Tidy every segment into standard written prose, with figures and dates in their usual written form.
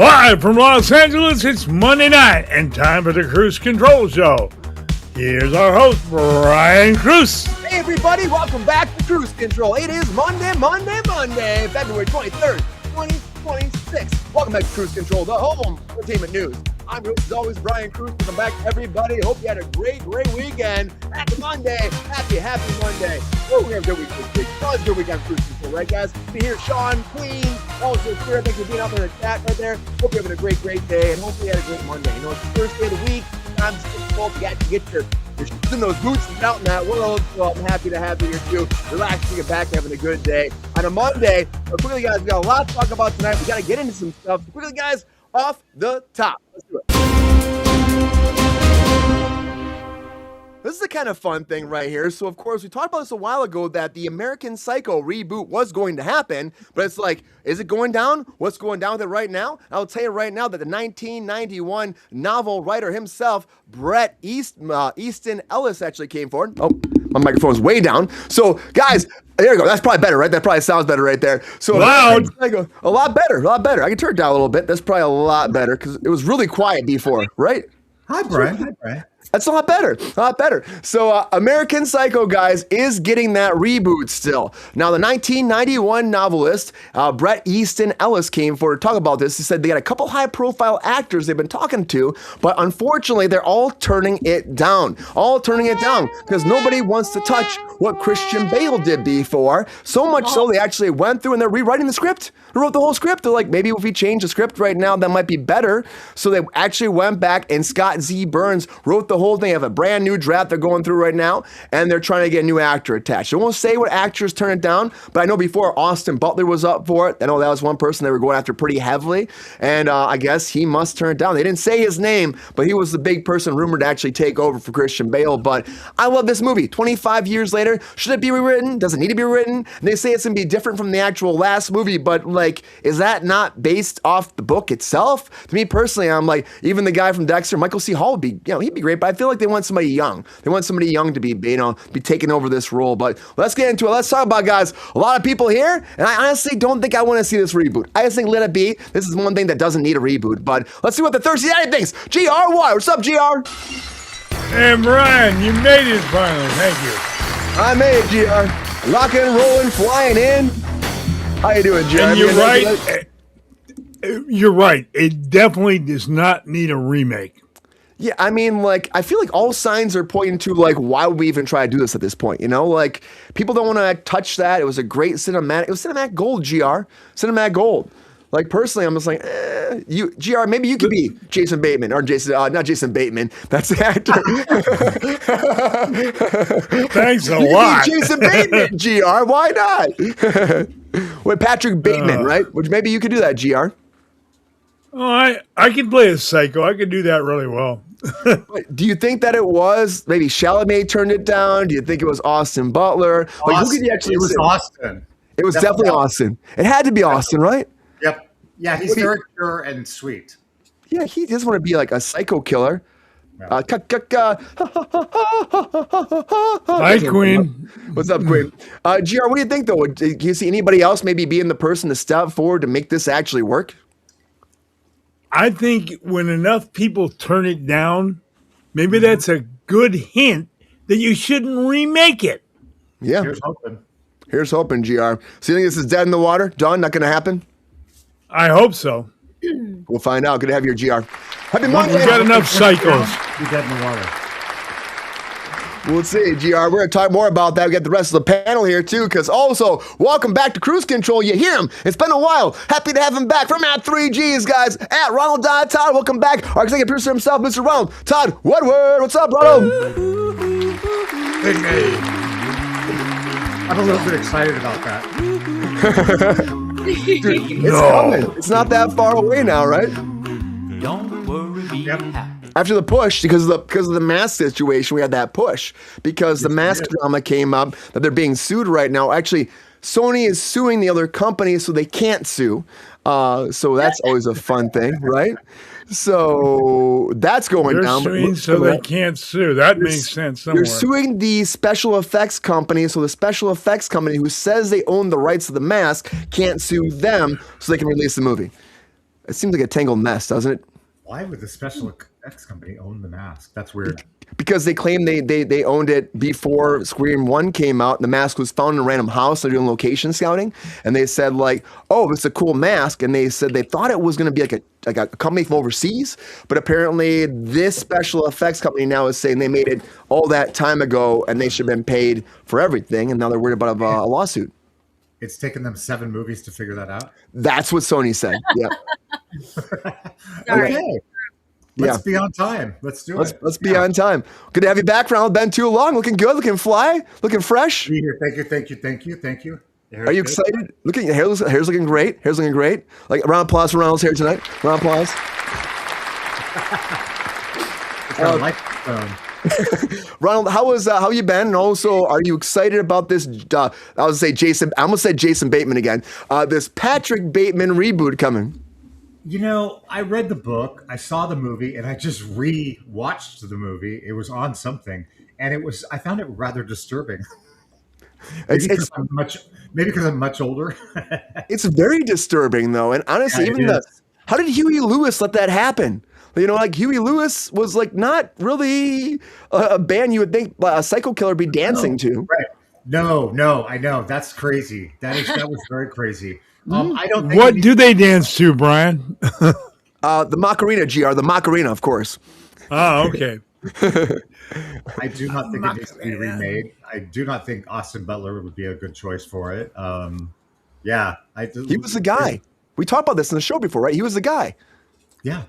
Live from Los Angeles, it's Monday night and time for the Kruse Control Show. Here's our host, Brian Kruse. Hey everybody, welcome back to Kruse Control. It is Monday, February 23rd, 2026. Welcome back to Kruse Control, the home entertainment news. I'm your host, as always, Brian Kruse. Welcome back, everybody. Hope you had a great weekend. Happy Monday. Happy Monday. We're going to have a good week this week. It's always a good week on Kruse Control, right, guys? We hear Sean, Queen, also Spirit. Thanks for being out there in the chat right there. Hope you're having a great day, and hopefully you had a great Monday. You know, it's the first day of the week. Time to get your shoes in those boots and out in that world. So I'm happy to have you here too. Relaxing, get back, having a good day on a Monday. So quickly, guys, we got a lot to talk about tonight. We got to get into some stuff. So quickly, guys, off the top. Let's do it. This is a kind of fun thing right here. So, of course, we talked about this a while ago that the American Psycho reboot was going to happen. But it's like, is it going down? What's going down with it right now? I'll tell you right now that the 1991 novel writer himself, Bret Easton Ellis, actually came forward. Oh, my microphone's way down. So, guys, there you go. That's probably better, right? That probably sounds better right there. So loud. A lot better. I can turn it down a little bit. That's probably a lot better because it was really quiet before, right? Hi, Brian. That's a lot better. So American Psycho, guys, is getting that reboot still. Now, the 1991 novelist, Bret Easton Ellis, came forward to talk about this. He said they got a couple high-profile actors they've been talking to, but unfortunately, they're all turning it down. Because nobody wants to touch what Christian Bale did before. So much so, they actually went through and they're rewriting the script. They wrote the whole script. They're like, maybe if we change the script right now, that might be better. So they actually went back and Scott Z. Burns wrote the whole thing. They have a brand new draft they're going through right now, and they're trying to get a new actor attached. I won't say what actors turn it down, but I know before Austin Butler was up for it. I know that was one person they were going after pretty heavily, and I guess he must turn it down. They didn't say his name, but he was the big person rumored to actually take over for Christian Bale. But I love this movie. 25 years later, should it be rewritten? Does it need to be rewritten? And they say it's going to be different from the actual last movie, but like, is that not based off the book itself? To me personally, I'm like, even the guy from Dexter, Michael C. Hall, would be, he'd be great, but I feel like they want somebody young. They want somebody young to be taking over this role. But let's get into it. Let's talk about, guys, a lot of people here, and I honestly don't think I want to see this reboot. I just think let it be. This is one thing that doesn't need a reboot. But let's see what the Thirsty Daddy thinks. GR, what's up, GR? Hey, Brian, you made it finally. Thank you. I made it, GR. Rocking and rolling, flying in. How you doing, GR? And you're right. You're right. It definitely does not need a remake. Yeah, I mean, like, I feel like all signs are pointing to, like, why would we even try to do this at this point, Like, people don't want to touch that. It was a great cinematic. It was cinematic gold, GR. Cinematic gold. Like, personally, I'm just like, GR, maybe you could be Jason Bateman. Or not Jason Bateman. That's the actor. Thanks a lot. Jason Bateman, GR. Why not? With Patrick Bateman, right? Which maybe you could do that, GR. Oh, I can play a psycho. I can do that really well. Do you think that it was maybe Chalamet turned it down? Do you think it was Austin Butler? Like, who could you actually it was Austin. It was definitely Austin. It had to be Austin, right? Yep. Yeah, he's very pure and sweet. Yeah, he doesn't want to be like a psycho killer. Hi, Queen. What's up, Queen? GR, what do you think, though? Do you see anybody else maybe being the person to step forward to make this actually work? I think when enough people turn it down, maybe that's a good hint that you shouldn't remake it. Yeah. Here's hoping, GR. So you think this is dead in the water? Done? Not going to happen? I hope so. We'll find out. Good to have you, GR. Happy Monday. We've got enough psychos. Be dead in the water. We'll see, GR. We're going to talk more about that. We got the rest of the panel here, too, because also, welcome back to Kruse Control. You hear him. It's been a while. Happy to have him back from at 3Gs, guys. At Ronald Todd. Welcome back. Our executive producer himself, Mr. Ronald. Todd Woodward. What's up, Ronald? Hey. I'm a little bit excited about that. Dude, it's coming. It's not that far away now, right? Don't worry, be happy. After the push, because of the mask situation, we had that push because the mask drama came up that they're being sued right now. Actually, Sony is suing the other company, so they can't sue. So that's always a fun thing, right? So that's going down. They're suing so they can't sue. That makes sense somewhere. They're suing the special effects company, so the special effects company who says they own the rights to the mask can't sue them so they can release the movie. It seems like a tangled mess, doesn't it? Why would the special effects company own the mask? That's weird. Because they claim they owned it before Scream 1 came out. The mask was found in a random house. They're doing location scouting. And they said, like, oh, it's a cool mask. And they said they thought it was going to be like a company from overseas. But apparently this special effects company now is saying they made it all that time ago and they should have been paid for everything. And now they're worried about a lawsuit. It's taken them 7 movies to figure that out. That's what Sony said. Yeah. Sorry. Okay. Let's be on time. Let's do it. Let's be on time. Good to have you back, Ronald. Been too long. Looking good. Looking fly. Looking fresh. Be here. Thank you. Are you excited? Looking, hair's looking great. Hair's looking great. Like, round of applause for Ronald's hair tonight. Round of applause. Ronald, how you been? And also, are you excited about this? I almost said Jason Bateman again. This Patrick Bateman reboot coming. You know, I read the book, I saw the movie, and I just re-watched the movie. It was on something, and I found it rather disturbing. Maybe because I'm much older. It's very disturbing, though, and honestly, how did Huey Lewis let that happen? You know, like Huey Lewis was like not really a band you would think a psycho killer be dancing to. Right? No, I know that's crazy. That was very crazy. I don't think What do they dance to, Brian? The Macarena, GR, the Macarena, of course. Oh, okay. I do not think it needs to be remade. I do not think Austin Butler would be a good choice for it. He was the guy. We talked about this in the show before, right? He was the guy. Yeah.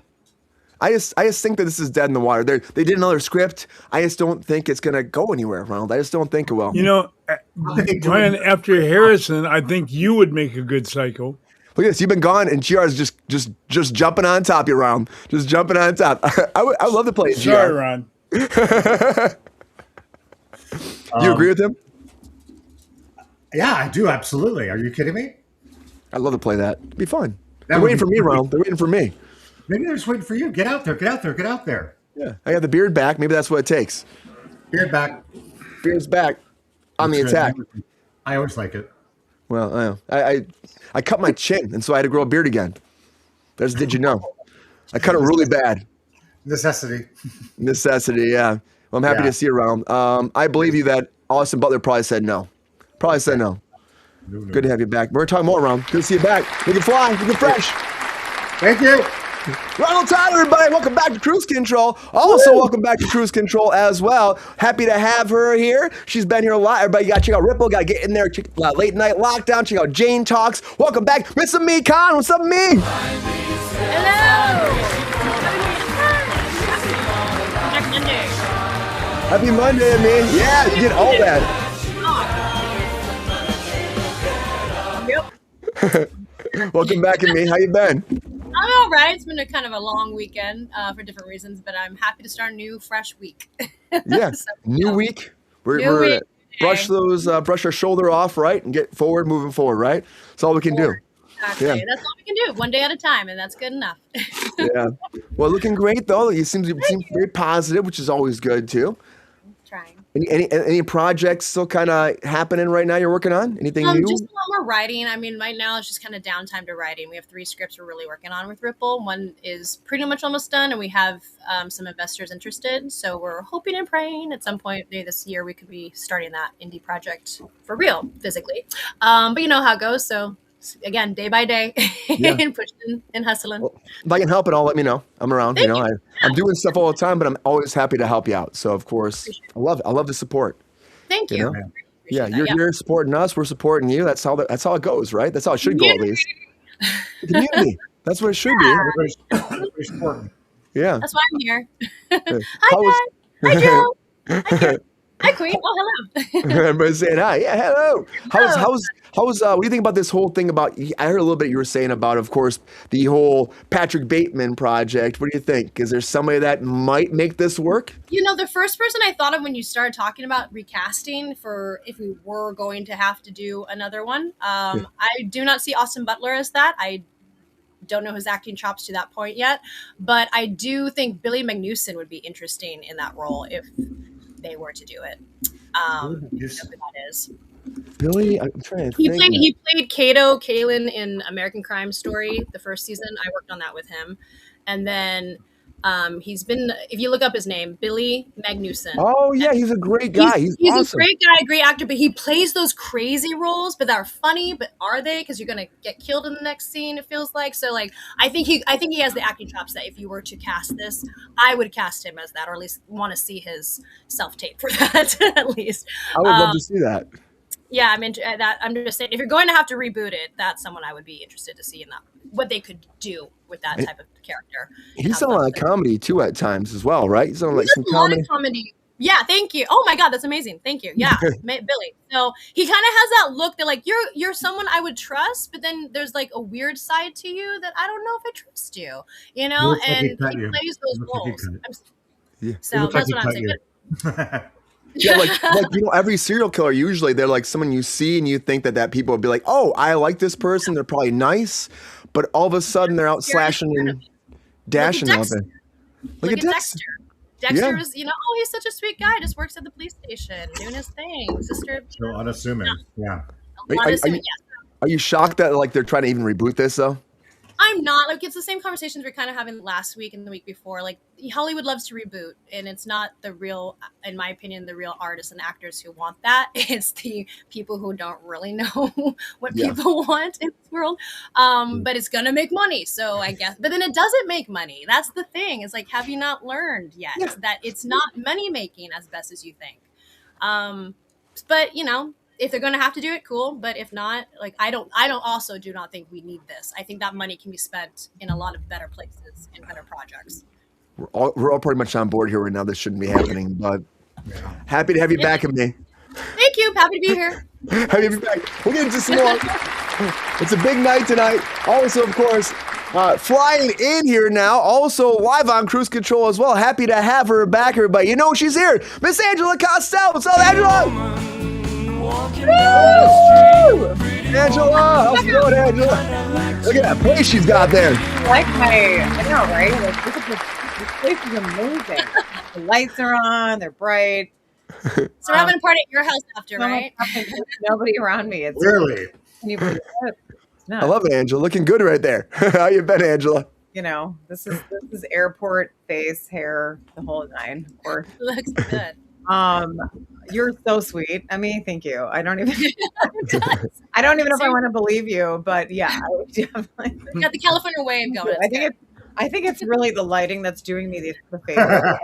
I just think that this is dead in the water. They did another script. I just don't think it's gonna go anywhere, Ronald. I just don't think it will. You know, Brian, after Harrison, I think you would make a good psycho. Look at this. You've been gone, and GR is just jumping on top of you, Ron. Just jumping on top. I would love to play GR. Sorry, Ron. You agree with him? Yeah, I do. Absolutely. Are you kidding me? I'd love to play that. It'd be fun. They're waiting for me, Ronald. They're waiting for me. Maybe they're just waiting for you. Get out there. Yeah. I got the beard back. Maybe that's what it takes. Beard back. Beard's back. On the attack. I always like it. Well, I know. I cut my chin, and so I had to grow a beard again. Did you know? I cut it really bad. Necessity, yeah. Well, I'm happy to see you around. I believe you that Austin Butler probably said no. No. Good to have you back. We're going to talk more, Ron. Good to see you back. Looking fly. Looking fresh. Thank you. Ronald Tyler, everybody. Welcome back to Kruse Control. Also, welcome back to Kruse Control as well. Happy to have her here. She's been here a lot. Everybody got to check out Ripple. Got to get in there. Check Late Night Lockdown. Check out Jane Talks. Welcome back. Mr. Me Khan. What's up, me? Hello. Happy Monday, me. Yeah, you did all that. Welcome back, me. How you been? I'm all right. It's been a kind of a long weekend for different reasons, but I'm happy to start a new, fresh week. Yeah, new week. We're brush our shoulder off, right, and get forward, moving forward, right? That's all we can do. Exactly. Yeah. That's all we can do. One day at a time, and that's good enough. Yeah. Well, looking great though. You seem very positive, which is always good too. Trying. Any projects still kind of happening right now you're working on? Anything new? Just a lot more writing. I mean, right now it's just kind of downtime to writing. We have 3 scripts we're really working on with Ripple. One is pretty much almost done, and we have some investors interested. So we're hoping and praying at some point this year we could be starting that indie project for real, physically. But you know how it goes. So again, day by day, and pushing and hustling. Well, if I can help at all, let me know. I'm around. Thank you. I'm doing stuff all the time, but I'm always happy to help you out. So of course, I love the support. Thank you. Yeah, you're here supporting us. We're supporting you. That's how it goes, right? That's how it should go, at least. The community. That's what it should be. Everybody's supporting. Yeah. That's why I'm here. Hi, guys. Hi, Joe. Hi, Joe. Hi, Queen. Oh, hello. Everybody's saying hi. Yeah, hello. How's what do you think about this whole thing about, I heard a little bit you were saying about, of course, the whole Patrick Bateman project. What do you think? Is there somebody that might make this work? You know, the first person I thought of when you started talking about recasting for if we were going to have to do another one, I do not see Austin Butler as that. I don't know his acting chops to that point yet, but I do think Billy Magnuson would be interesting in that role if they were to do it. Who that is. Billy, I'm trying to He think. played Kato Kalin in American Crime Story, the first season. I worked on that with him, and then he's been. If you look up his name, Billy Magnuson. Oh yeah, he's a great guy. He's awesome. A great guy, great actor, but he plays those crazy roles, but that are funny. But are they? Because you're gonna get killed in the next scene. It feels like so. Like I think he has the acting chops that if you were to cast this, I would cast him as that, or at least want to see his self tape for that. At least I would love to see that. Yeah, I'm into that. I'm just saying, if you're going to have to reboot it, that's someone I would be interested to see in that. What they could do with that type of character. He's done a lot of comedy too at times as well, right? He's done like some comedy. Yeah, thank you. Oh my God, that's amazing. Thank you. Yeah, Billy. So he kind of has that look that like you're someone I would trust, but then there's like a weird side to you that I don't know if I trust you. You know, and he plays those roles. So that's what I'm saying. Yeah, like every serial killer, usually they're like someone you see and you think that people would be like, oh, I like this person, they're probably nice, but all of a sudden they're out slashing and dashing out there. Look at Dexter. Dexter was, oh, he's such a sweet guy, just works at the police station, doing his thing. Sister. So unassuming, yeah. Are you shocked that like they're trying to even reboot this though? I'm not. Like, it's the same conversations we're kind of having last week and the week before. Like, Hollywood loves to reboot, and it's not the real, in my opinion, the real artists and actors who want that. It's the people who don't really know what people want in this world. But it's going to make money, so I guess. But then it doesn't make money. That's the thing. It's like, have you not learned yet that it's not money-making as best as you think? But, if they're going to have to do it, cool. But if not, like I do not think we need this. I think that money can be spent in a lot of better places and better projects. We're all pretty much on board here right now. This shouldn't be happening, but happy to have you back with me. Thank you. Happy to be here. Happy to be back. We'll get into some more. It's a big night tonight. Also, of course, flying in here now. Also live on Kruse Control as well. Happy to have her back, everybody. You know she's here. Miss Angela Costello. What's up, Angela? Woo! Angela, how's it going, Angela? Look at that place she's got there. I know, right? Like, look at this place is amazing. The lights are on, they're bright. So we're having a party at your house after, right? Nobody around me. It's really? Can you believe it? I love it, Angela. Looking good right there. How you been, Angela? This is airport face, hair, the whole nine. Of course. Looks good. You're so sweet. I mean, thank you. I don't even know if I want to believe you, but yeah, I definitely. You got the California wave going. I think it's really the lighting that's doing me the favor.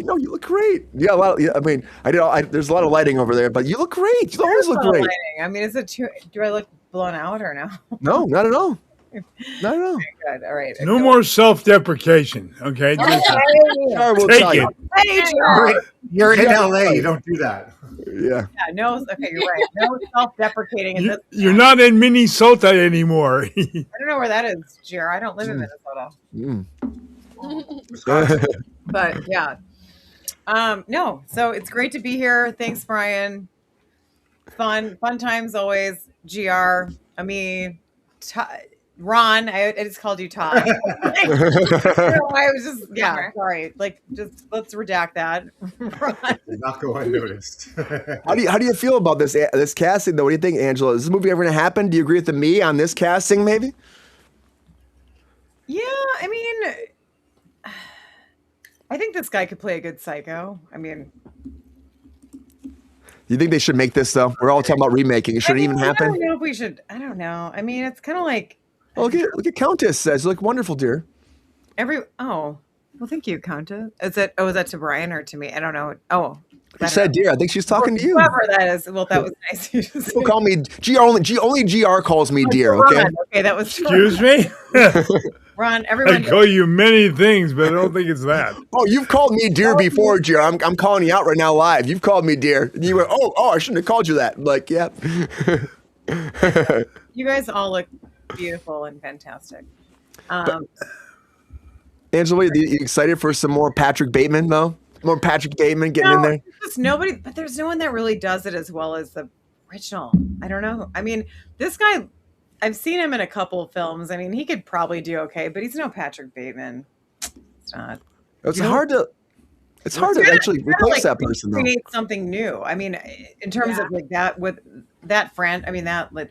No, you look great. Yeah, a lot. I mean, there's a lot of lighting over there, but you look great. You always look great. I mean, do I look blown out or no? No, not at all. Not at all. Okay, good. All right. No more self-deprecation. Okay. Take it. You're in LA. You don't do that. Yeah. No. Okay, you're right. No self-deprecating. You're not in Minnesota anymore. I don't know where that is, Jer. I don't live in Minnesota. But yeah. No. So it's great to be here. Thanks, Brian. Fun times always. GR. Ami. Ron, I just called you Todd. I was just, sorry. Like, just let's redact that. Ron. Not go unnoticed. How do you feel about this casting, though? What do you think, Angela? Is this movie ever going to happen? Do you agree with me on this casting, maybe? Yeah, I mean, I think this guy could play a good psycho. I mean, you think they should make this, though? We're all talking about remaking. It shouldn't even happen. I don't know if we should. I don't know. I mean, it's kind of like. Oh, look at Countess says. You look wonderful, dear. Well, thank you, Countess. Is that to Brian or to me? I don't know. Oh. She said, dear. I think she's talking to you. Whoever that is. Well, that was nice. People call me GR. Only GR calls me dear, okay? Ron. Okay, that was. Excuse me? Ron, everyone. I call you many things, but I don't think it's that. Oh, you've called me dear before, GR. I'm calling you out right now live. You've called me dear. And you went, oh, I shouldn't have called you that. I'm like, yeah. You guys all look beautiful and fantastic. Angela, are you excited for some more Patrick Bateman, though? More Patrick Bateman getting in there? There's nobody, but there's no one that really does it as well as the original. I don't know. I mean, this guy, I've seen him in a couple of films. I mean, he could probably do okay, but he's no Patrick Bateman. It's not. It's hard to It's hard to actually replace that person, though. Create something new. I mean, in terms of like that with that it's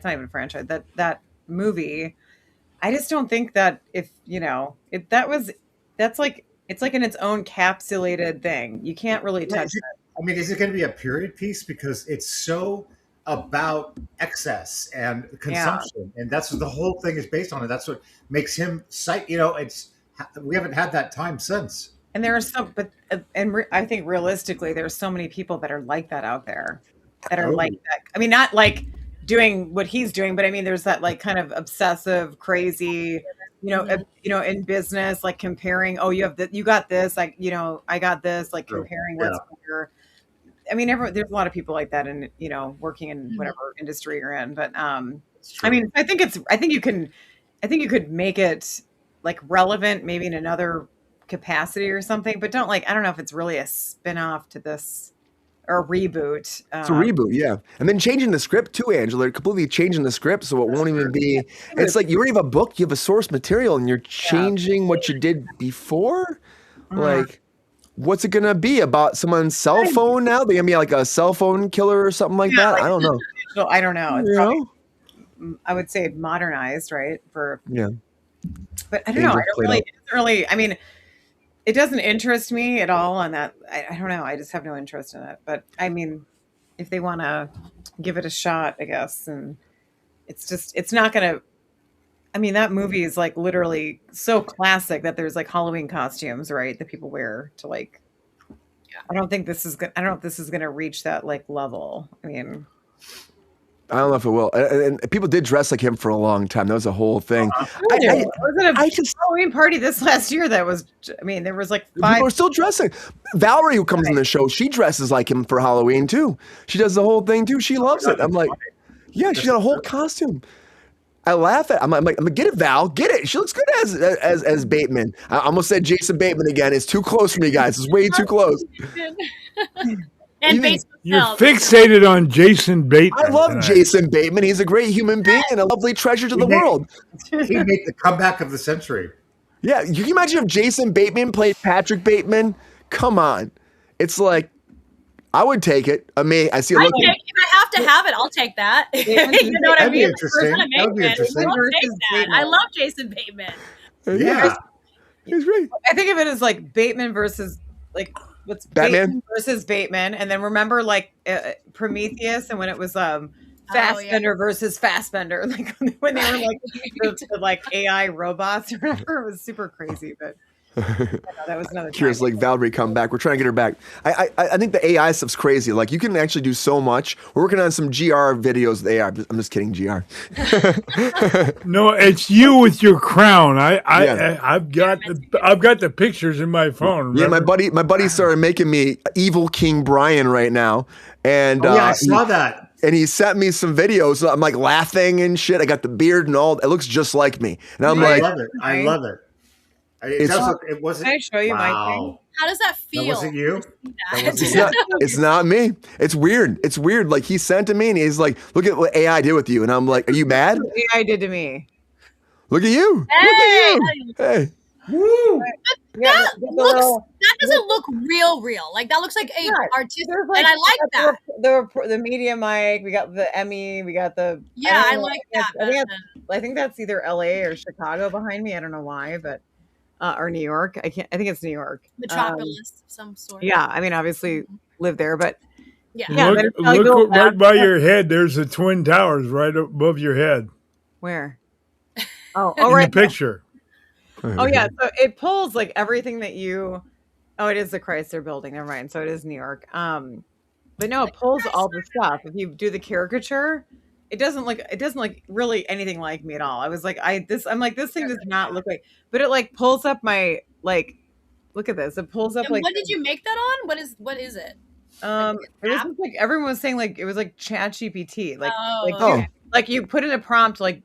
not even a franchise. That movie, I just don't think that if that's like it's like in its own capsulated thing. You can't really touch it. I mean, is it going to be a period piece because it's so about excess and consumption, and that's what the whole thing is based on, and that's what makes him we haven't had that time since. And there are I think realistically, there's so many people that are like that out there, that are like that. I mean, not like doing what he's doing, but I mean, there's that like kind of obsessive, crazy, in business, like comparing. Oh, you got this, like I got this, like comparing what's better. I mean, there's a lot of people like that, in working in whatever industry you're in. But I mean, I think you could make it like relevant, maybe in another capacity or something, but I don't know if it's really a spin-off to this or a reboot. It's a reboot, yeah. And then changing the script too, Angela. They're completely changing the script, so it won't even be. It's like you already have a book, you have a source material, and you're changing what you did before. Like, what's it gonna be about? Someone's cell phone now? They're gonna be like a cell phone killer or something like that? I don't know. I don't know. It's probably, I would say modernized, right? But I don't know. I don't really. I mean, it doesn't interest me at all on that. I don't know. I just have no interest in it. But I mean, if they want to give it a shot, I guess. And it's not going to, I mean, that movie is like literally so classic that there's like Halloween costumes, right? That people wear to like, I don't know if this is going to reach that like level. I mean, I don't know if it will. And people did dress like him for a long time. That was a whole thing. Was it a Halloween party this last year that was, I mean, there was like 5. People are still dressing. Valerie, who comes on the show, she dresses like him for Halloween too. She does the whole thing too. She loves it. I'm like, yeah, she's got a whole costume. I laugh at. I'm like, get it, Val, get it. She looks good as Bateman. I almost said Jason Bateman again. It's too close for me, guys. It's way too close. And you're fixated on Jason Bateman. I love Jason Bateman. He's a great human being and a lovely treasure to the world. He made the comeback of the century. Yeah, you can imagine if Jason Bateman played Patrick Bateman. Come on, it's like I would take it. I see a look. If I have to have it, I'll take that. You know what I mean? That would be interesting. I love Jason Bateman. Yeah, he's great. I think of it as like Bateman versus like. What's Batman Bateman versus Bateman, and then remember like Prometheus, and when it was Fassbender versus Fassbender, like when they were like the like AI robots or whatever. It was super crazy, but that was another. Curious, like Valerie come back. We're trying to get her back. I think the AI stuff's crazy. Like you can actually do so much. We're working on some GR videos with AI. I'm just kidding, GR. No, it's you with your crown. I've got the pictures in my phone. Remember? Yeah, my buddy started making me evil King Brian right now, and I saw that. And he sent me some videos. I'm like laughing and shit. I got the beard and all. It looks just like me. And I'm like, I love it. It wasn't. Can I show you my thing? How does that feel? Was it you? It's not me. It's weird. It's weird. Like he sent to me and he's like, look at what AI did with you. And I'm like, are you mad? What AI did to me. Look at you. Hey. Look at you. Hey. Woo. That doesn't look real. Like that looks like a artistic, and I like that. The media mic, we got the Emmy, we got the. I like that. I think that's either LA or Chicago behind me. I don't know why, but or New York. I think it's New York. Metropolis of some sort. Yeah, I mean, obviously live there, but look right by your head. There's the Twin Towers right above your head. Where? In right. the picture. Oh yeah, so it pulls like everything that you. Oh, it is the Chrysler Building. Never mind. So it is New York. But no, it pulls all the stuff. If you do the caricature, it doesn't look really anything like me at all. I was like, I'm like, this thing does not look like. But it like pulls up my like. Look at this. It pulls up. And like. What did you make that on? What is it? It was like everyone was saying like it was like ChatGPT. Like you put in a prompt like.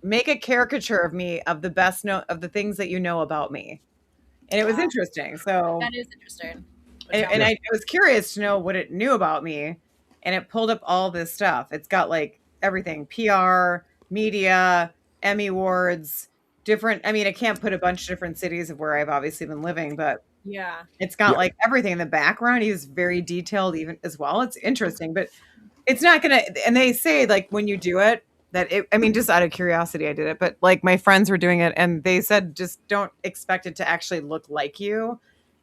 Make a caricature of me of the best of the things that you know about me, and it was interesting. So that is interesting. And I was curious to know what it knew about me, and it pulled up all this stuff. It's got like everything: PR, media, Emmy awards, different. I mean, I can't put a bunch of different cities of where I've obviously been living, but Yeah. it's got like everything in the background. He's very detailed even as well. It's interesting, but it's not gonna. And they say like when you do it, I mean, just out of curiosity, I did it. But like my friends were doing it, and they said just don't expect it to actually look like you.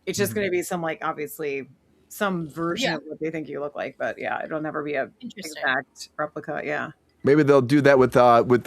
It's just going to be some like obviously some version of what they think you look like. But yeah, it'll never be a exact replica. Yeah. Maybe they'll do that with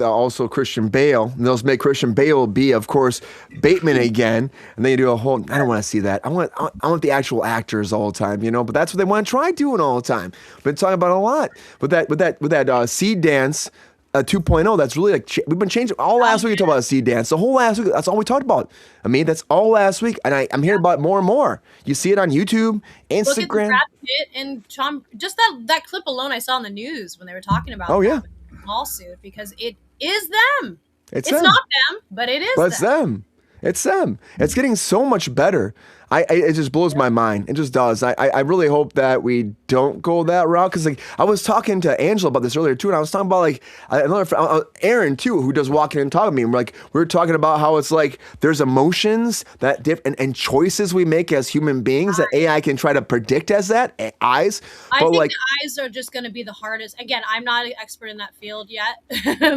also Christian Bale. And they'll make Christian Bale be, of course, Bateman again, and then you do a whole. I don't want to see that. I want the actual actors all the time, you know. But that's what they want to try doing all the time. We've been talking about it a lot with that seed dance 2.0. That's really like we've been changing all last week. We talked about seed dance. The whole last week. That's all we talked about. I mean, that's all last week, and I'm hearing about it more and more. You see it on YouTube, Instagram. Look at Brad Pitt and Tom. Just that clip alone, I saw in the news when they were talking about. Oh yeah. Lawsuit because it is them. It's them. not them, but it is. But it's them. It's them. It's getting so much better. It just blows my mind. It just does. I really hope that we don't go that route because like I was talking to Angela about this earlier too, and I was talking about like another friend, Aaron too, who does walk in and talk to me. And we were talking about how it's like there's emotions that and choices we make as human beings that AI can try to predict as that eyes. I think the eyes are just going to be the hardest. Again, I'm not an expert in that field yet,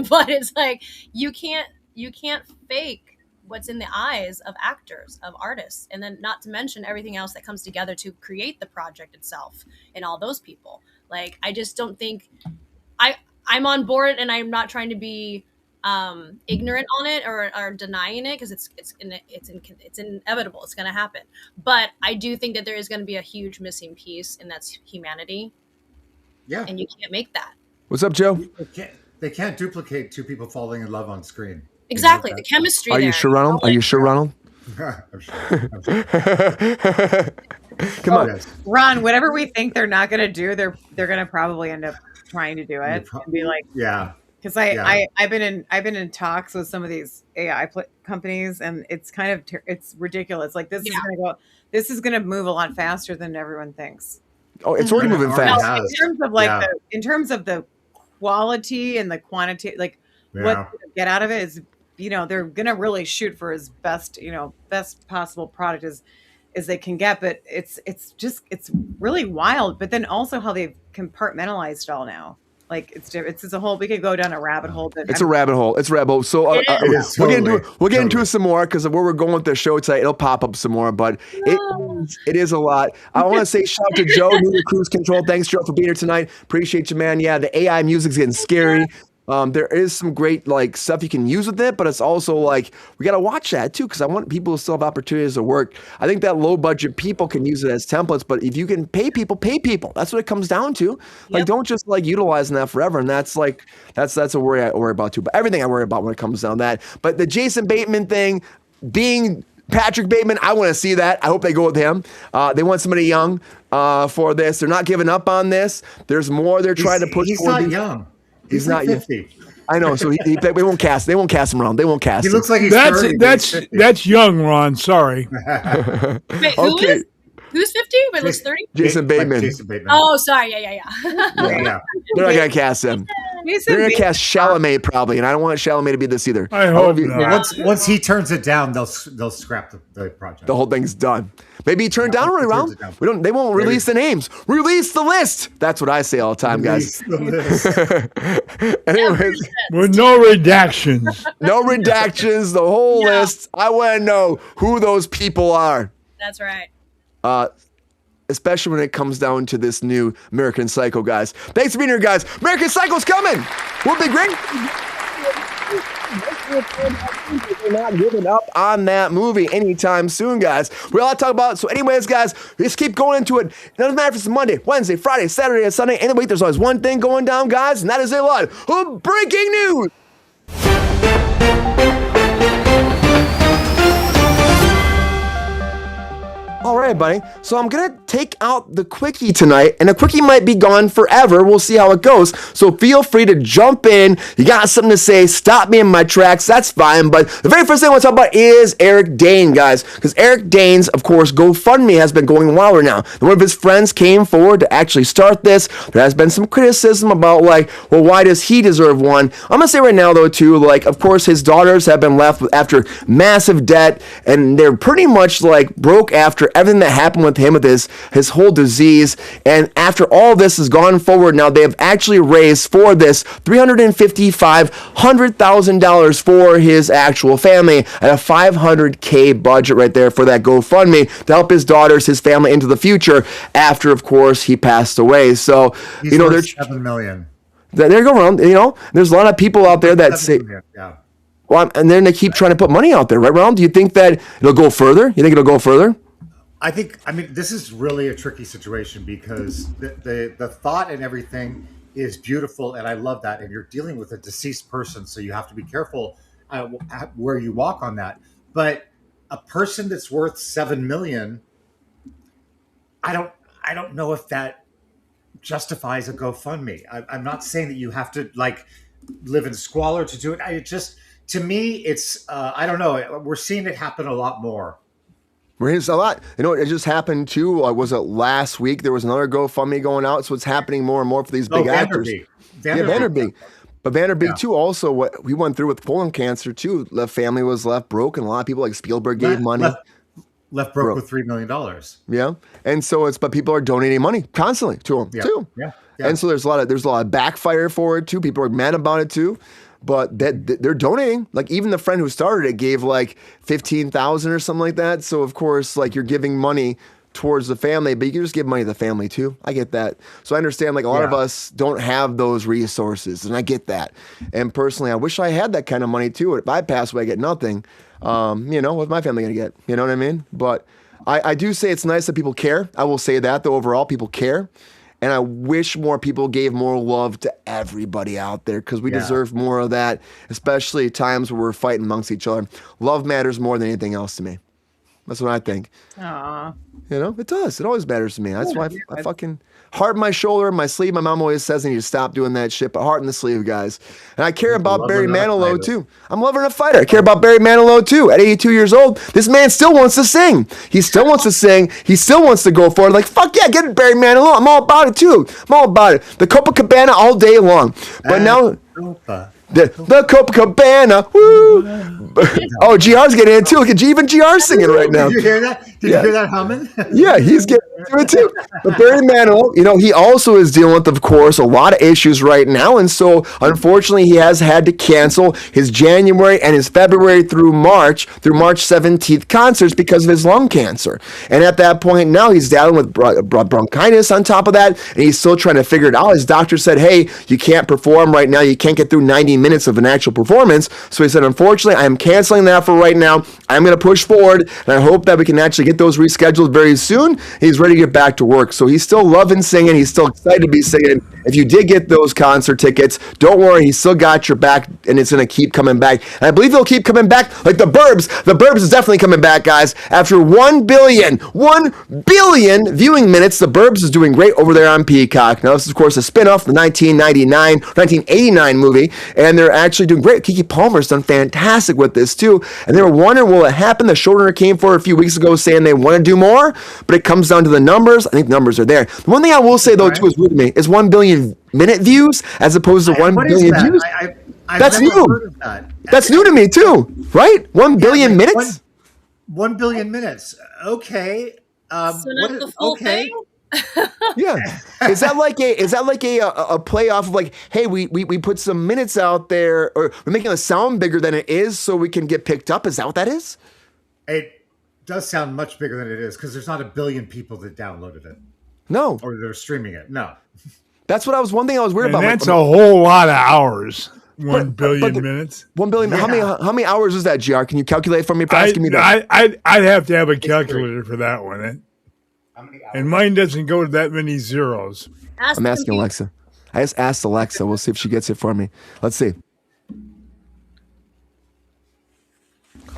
but it's like you can't fake what's in the eyes of actors, of artists, and then not to mention everything else that comes together to create the project itself and all those people. Like, I just don't think I'm on board, and I'm not trying to be ignorant on it or denying it because it's inevitable. It's going to happen. But I do think that there is going to be a huge missing piece, and that's humanity. Yeah. And you can't make that. What's up, Joe? They can't duplicate two people falling in love on screen. Exactly. The chemistry. Are you sure, Ronald? Are you sure, Ronald? I'm sure. Come on. Yes. Ron, whatever we think they're not going to do, they're going to probably end up trying to do it and be like, yeah. Because I've been in talks with some of these AI companies, and it's kind of it's ridiculous. Like this is going to move a lot faster than everyone thinks. Oh, it's already moving fast. Now, in terms of like in terms of the quality and the quantity, like what you get out of it is, you know, they're going to really shoot for as best possible product as they can get. But it's really wild. But then also how they've compartmentalized it all now. Like it's a whole. We could go down a rabbit hole. But It's a rabbit hole. So we'll get into it some more because where we're going with the show tonight, it'll pop up some more. But it is a lot. I want to say shout out to Joe, new to Kruse Control. Thanks, Joe, for being here tonight. Appreciate you, man. Yeah, the AI music's getting scary. There is some great like stuff you can use with it, but it's also like we got to watch that too because I want people to still have opportunities to work. I think that low budget people can use it as templates, but if you can pay people. That's what it comes down to. Like don't just like utilizing that forever, and that's a worry I worry about too. But everything I worry about when it comes down to that. But the Jason Bateman thing, being Patrick Bateman, I want to see that. I hope they go with him. They want somebody young for this. They're not giving up on this. There's more they're trying to push. He's not young. He's not 50. I know. So they won't cast. They won't cast him around. They won't cast. He looks like he's 30. That's young, Ron. Sorry. Wait, who's 50? Wait, looks 30? Jason Bateman. Oh, sorry. Yeah. They're not gonna cast him. They're gonna cast Chalamet probably, and I don't want Chalamet to be this either. I hope not. Once he turns it down, they'll scrap the project. The whole thing's done. Maybe he turned down right around. They won't release the names. Release the list. That's what I say all the time, guys. Anyways, with no redactions. No redactions. The whole list. I want to know who those people are. That's right. Especially when it comes down to this new American Psycho, guys. Thanks for being here, guys. American Psycho's coming. We'll be great. We're not giving up on that movie anytime soon, guys. We all talk about it. So anyways, guys, just keep going into it. It doesn't matter if it's Monday, Wednesday, Friday, Saturday, or Sunday. Anyway, there's always one thing going down, guys, and that is a lot of breaking news. All right, right, buddy. So I'm going to take out the quickie tonight, and the quickie might be gone forever. We'll see how it goes. So feel free to jump in. You got something to say, stop me in my tracks. That's fine. But the very first thing I want to talk about is Eric Dane, guys. Because Eric Dane's, of course, GoFundMe has been going wilder now. And one of his friends came forward to actually start this. There has been some criticism about, like, well, why does he deserve one? I'm going to say right now, though, too, like, of course, his daughters have been left after massive debt, and they're pretty much, like, broke after everything that happened with him, with his whole disease. And after all this has gone forward, now they have actually raised for this $355,000 for his actual family at a $500K budget right there for that GoFundMe to help his daughters, his family into the future after, of course, he passed away. So, He's you know, worth they're $7 million. there you go around, you know, there's a lot of people out there that say, Yeah. well, and then they keep trying to put money out there, right, Ron? Do you think that it'll go further? You think it'll go further? I mean, this is really a tricky situation because the thought and everything is beautiful, and I love that. And you're dealing with a deceased person, so you have to be careful where you walk on that. But a person that's worth $7 million, I don't know if that justifies a GoFundMe. I'm not saying that you have to like live in squalor to do it. To me, it's I don't know. We're seeing it happen a lot more. There's a lot. You know, it just happened too. Was it last week? There was another GoFundMe going out, so it's happening more and more for these big actors. Vanderbeek. But Vanderbeek too. Also, what we went through with colon cancer too. The family was left broken. A lot of people like Spielberg gave money. Left broke with $3 million. Yeah, and so but people are donating money constantly to him too. Yeah. And so there's a lot of backfire for it too. People are mad about it too. But they're donating. Like even the friend who started it gave like $15,000 or something like that. So of course, like you're giving money towards the family, but you can just give money to the family too. I get that. So I understand like a lot of us don't have those resources, and I get that. And personally, I wish I had that kind of money too. If I pass away, I get nothing. You know, what's my family gonna get? You know what I mean? But I do say it's nice that people care. I will say that though, overall, people care. And I wish more people gave more love to everybody out there because we deserve more of that, especially times where we're fighting amongst each other. Love matters more than anything else to me. That's what I think. Aww. You know, it does. It always matters to me. That's why I fucking heart in my shoulder, my sleeve. My mom always says I need to stop doing that shit, but heart in the sleeve, guys. And I care about Barry Manilow too. I'm loving a fighter. I care about Barry Manilow too. At 82 years old, this man still wants to sing. He still wants to sing. He still wants to go for it. Like, fuck yeah, get it, Barry Manilow. I'm all about it too. I'm all about it. The Copacabana all day long. But now... The Copacabana, woo! Oh, GR's getting it too. Look at even GR singing right now. Did you hear that? Did you hear that humming? Yeah, he's getting into it too. But Barry Manilow, you know, he also is dealing with, of course, a lot of issues right now. And so, unfortunately, he has had to cancel his January and his February through March 17th concerts because of his lung cancer. And at that point now, he's dealing with bronchitis on top of that. And he's still trying to figure it out. His doctor said, hey, you can't perform right now. You can't get through 90 minutes of an actual performance. So he said, unfortunately, I am canceling that for right now. I'm going to push forward, and I hope that we can actually get those rescheduled very soon. He's ready to get back to work. So he's still loving singing. He's still excited to be singing. If you did get those concert tickets, don't worry. He's still got your back, and it's going to keep coming back. And I believe they'll keep coming back like the Burbs. The Burbs is definitely coming back, guys. After 1 billion viewing minutes, the Burbs is doing great over there on Peacock. Now, this is, of course, a spinoff, the 1989 movie, and they're actually doing great. Keke Palmer's done fantastic with this, too. And they were wondering, will it happen? The showrunner came forward a few weeks ago saying they want to do more, but it comes down to the numbers. I think the numbers are there. The one thing I will say, though, too, is weird to me, is 1 billion minute views as opposed to 1 billion views. That's new. That's new to me, too, right? 1 billion minutes? 1 billion minutes. Okay. So not the full thing? Yeah. Is that like a play off of like, hey, we put some minutes out there, or we're making it sound bigger than it is so we can get picked up? Is that what that is? It does sound much bigger than it is because there's not a billion people that downloaded it. No. Or they're streaming it. No. That's what one thing I was worried about. That's a whole lot of hours. 1 billion minutes. 1 billion. Yeah. How many hours is that, GR? Can you calculate for me? I'd have to have a calculator for that one. And mine doesn't go to that many zeros. I'm asking Alexa. I just asked Alexa. We'll see if she gets it for me. Let's see.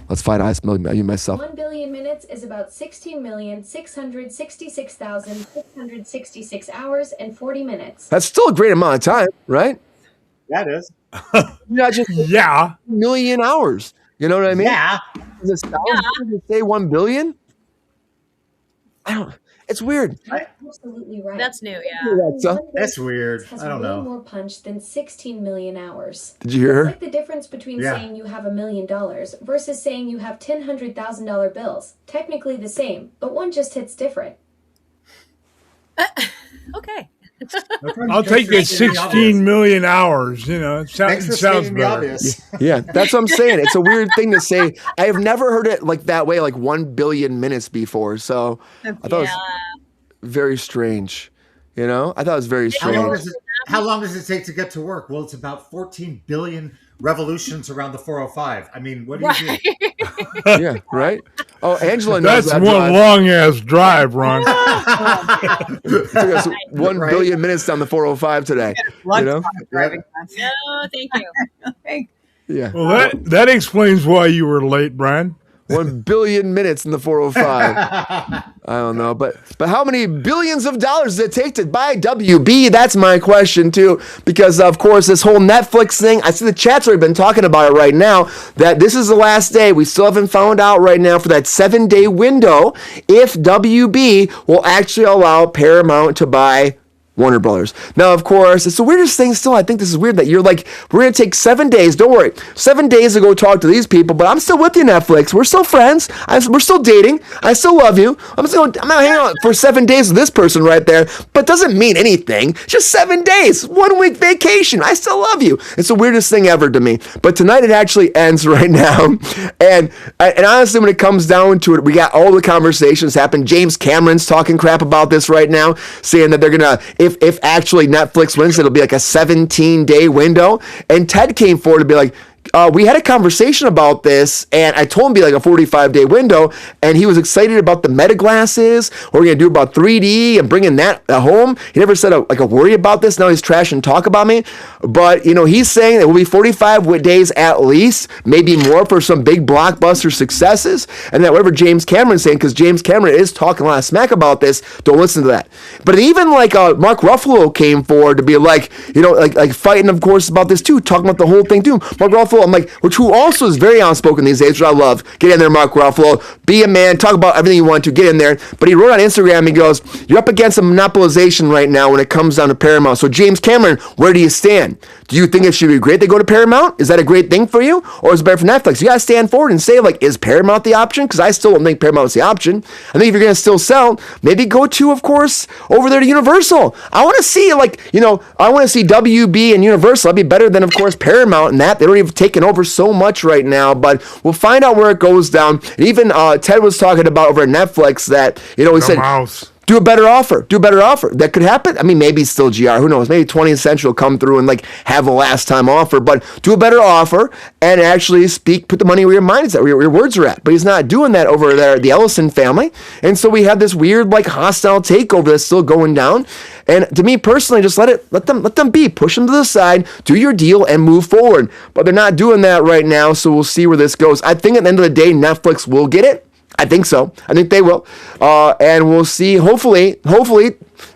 Let's find out. I smell you myself. 1 billion minutes is about 16,666,666 hours and 40 minutes. That's still a great amount of time, right? That is. Not just Yeah. million hours. You know what I mean? Yeah. Is it to say 1 billion? I don't. It's weird. Absolutely right. That's new, yeah. That's weird. Has I don't way know. more punch than 16 million hours. Did you hear It's her? like the difference between Yeah. saying you have $1 million versus saying you have $100,000 bills. Technically the same, but one just hits different. Okay. I'll take the 16 million hours. You know, it Thanks for sounds stating the better. obvious. Yeah, that's what I'm saying. It's a weird thing to say. I have never heard it like that way, like 1 billion minutes before. So I thought it was very strange. You know, I thought it was very strange. How long does it take to get to work? Well, it's about 14 billion revolutions around the 405. I mean, what do you do? Yeah, right? Oh, Angela knows That's that one drive. long ass drive, Ron. It took us 1 Right. billion minutes down the 405 today. You know? Driving. No, thank you. Yeah. Well, that explains why you were late, Brian. 1 billion minutes in the 405. I don't know, but how many billions of dollars does it take to buy WB? That's my question too, because of course this whole Netflix thing. I see the chat's already been talking about it right now. That this is the last day. We still haven't found out right now for that 7-day window if WB will actually allow Paramount to buy Warner Brothers. Now, of course, it's the weirdest thing still. I think this is weird that you're like, we're going to take 7 days. Don't worry. 7 days to go talk to these people, but I'm still with you, Netflix. We're still friends. We're still dating. I still love you. I'm going to hang out for 7 days with this person right there, but it doesn't mean anything. Just 7 days, 1 week vacation. I still love you. It's the weirdest thing ever to me. But tonight it actually ends right now. And honestly, when it comes down to it, we got all the conversations happen. James Cameron's talking crap about this right now, saying that they're going to, if actually Netflix wins, it'll be like a 17-day window. And Ted came forward to be like, we had a conversation about this, and I told him it'd be like a 45-day window, and he was excited about the meta glasses. What we're going to do about 3D and bringing that home. He never said a worry about this. Now he's trashing talk about me. But, you know, he's saying it will be 45 days at least, maybe more for some big blockbuster successes. And that whatever James Cameron's saying, because James Cameron is talking a lot of smack about this, don't listen to that. But even like Mark Ruffalo came forward to be like, you know, like fighting, of course, about this too, talking about the whole thing too. Mark Ruffalo, I'm like, who also is very outspoken these days, which I love. Get in there, Mark Ruffalo. Be a man. Talk about everything you want to. Get in there. But he wrote on Instagram, he goes, you're up against a monopolization right now when it comes down to Paramount. So James Cameron, where do you stand? Do you think it should be great they go to Paramount? Is that a great thing for you? Or is it better for Netflix? You got to stand forward and say, like, is Paramount the option? Because I still don't think Paramount's the option. I think if you're going to still sell, maybe go to, of course, over there to Universal. I want to see, like, you know, I want to see WB and Universal. That'd be better than, of course, Paramount and that. They don't even taken over so much right now, but we'll find out where it goes down. And even Ted was talking about over at Netflix that, you know, he said, Mouse. do a better offer. Do a better offer. That could happen. I mean, maybe it's still GR. Who knows? Maybe 20th Century will come through and like have a last time offer, but do a better offer and actually put the money where your mind is at, where your words are at. But he's not doing that over there at the Ellison family. And so we have this weird, like, hostile takeover that's still going down. And to me personally, just let them be. Push them to the side, do your deal, and move forward. But they're not doing that right now, so we'll see where this goes. I think at the end of the day, Netflix will get it. I think so. I think they will. And we'll see. Hopefully,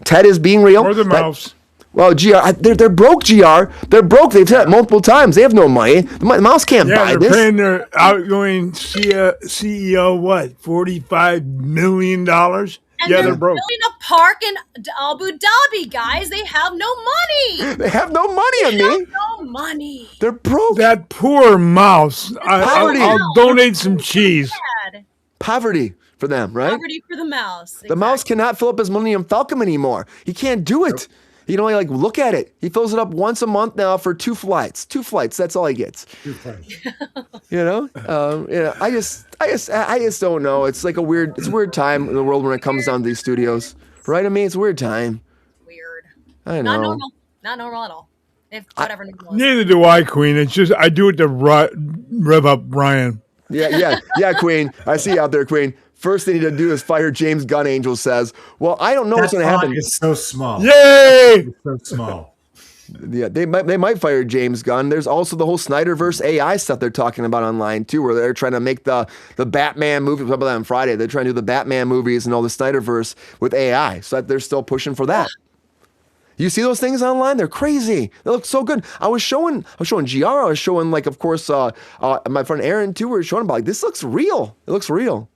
Ted is being real. Or the mouse. Well, GR, they're broke, GR. They're broke. They've said it multiple times. They have no money. The mouse can't Yeah, buy they're this. paying their outgoing CEO, what, $45 million? And Yeah, they're they're broke. building a park in Abu Dhabi, guys. They have no money. They have no money on me. No money. They're broke. That poor mouse. Poverty. I'll donate some cheese. Bad. Poverty for them, right? Poverty for the mouse. The mouse cannot fill up his Millennium Falcon anymore. He can't do it. He can only like look at it. He fills it up once a month now for 2 flights. 2 flights. That's all he gets. You know. I just don't know. It's like a weird time in the world when it comes down to these studios, right? I mean, it's a weird time. Weird. I know. Not normal. Not normal at all. If whatever normal is. Neither do I, Queen. It's just I do it to rev up Brian. Yeah, Queen. I see you out there, Queen. First thing you need to do is fire James Gunn, Angel says. Well, I don't know what's going to happen. It's so small. Yay! It's so small. Yeah, they might fire James Gunn. There's also the whole Snyderverse AI stuff they're talking about online too, where they're trying to make the Batman movie. Talk about that on Friday. They're trying to do the Batman movies and all the Snyderverse with AI. So they're still pushing for that. You see those things online? They're crazy. They look so good. I was showing GR. I was showing, like, of course, my friend Aaron too. We were showing about, like, this looks real. It looks real.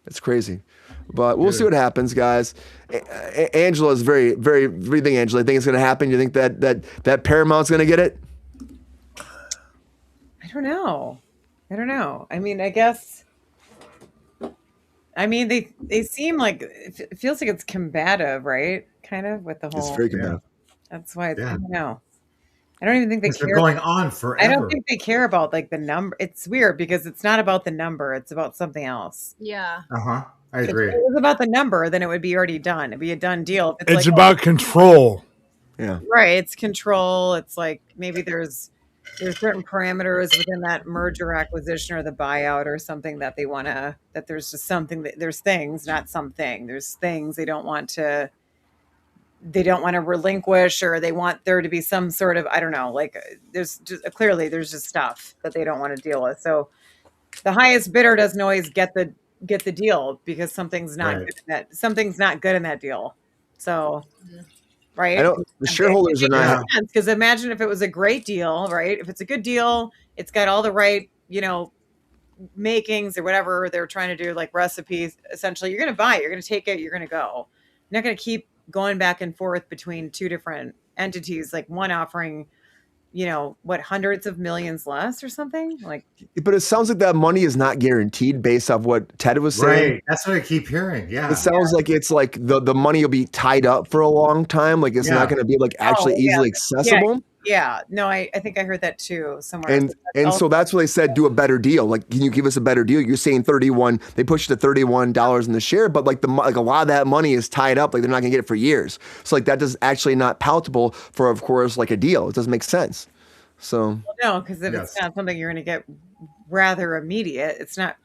It's crazy. But we'll see what happens, guys. Angela is very, very. What do you think, Angela? You think it's going to happen? You think that Paramount's going to get it? I don't know. I mean, I guess. I mean, they seem like it feels like it's combative, right? Kind of with the whole. It's very combative. That's why I don't know. I don't even think they care. It's been going on forever. I don't think they care about, like, the number. It's weird because it's not about the number. It's about something else. Yeah. I agree. If it was about the number, then it would be already done. It'd be a done deal. It's like, about control. Yeah. Right. It's control. It's like maybe there's certain parameters within that merger acquisition or the buyout or something that they want to, that there's just something that there's things, not something. There's things they don't want to relinquish, or they want there to be some sort of, I don't know, like there's just stuff that they don't want to deal with. So the highest bidder doesn't always get the deal because something's not good in that deal. So, right. I know the shareholders are not, because imagine if it was a great deal, right? If it's a good deal, it's got all the right, makings or whatever they're trying to do, like recipes. Essentially, you're going to buy it, you're going to take it, you're going to go. You're not going to keep going back and forth between two different entities, like one offering, hundreds of millions less or something like. But it sounds like that money is not guaranteed based off what Ted was saying. Right. That's what I keep hearing. Yeah. It sounds like it's like the money will be tied up for a long time. Like it's not going to be like actually easily accessible. Yeah. No, I think I heard that too somewhere. And so that's what they said, do a better deal. Like, can you give us a better deal? You're saying 31, they pushed it to $31 in the share, but like a lot of that money is tied up. Like they're not gonna get it for years. So like that is actually not palatable for, of course, like a deal. It doesn't make sense. So no, because if it's not something you're going to get rather immediate, it's not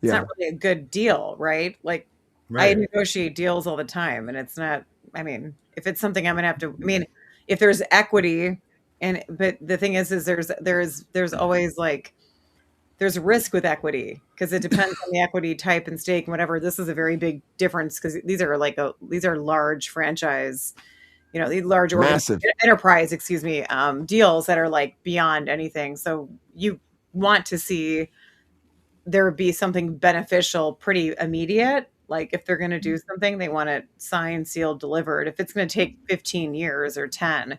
really a good deal, right? Like I negotiate deals all the time, and it's not. I mean, if it's something I'm going to have to. I mean, if there's equity, but the thing is there's always like there's risk with equity because it depends on the equity type and stake and whatever. This is a very big difference because these are large franchise. These large enterprise, deals that are like beyond anything. So you want to see there be something beneficial, pretty immediate. Like if they're going to do something, they want it signed, sealed, delivered. If it's going to take 15 years or 10,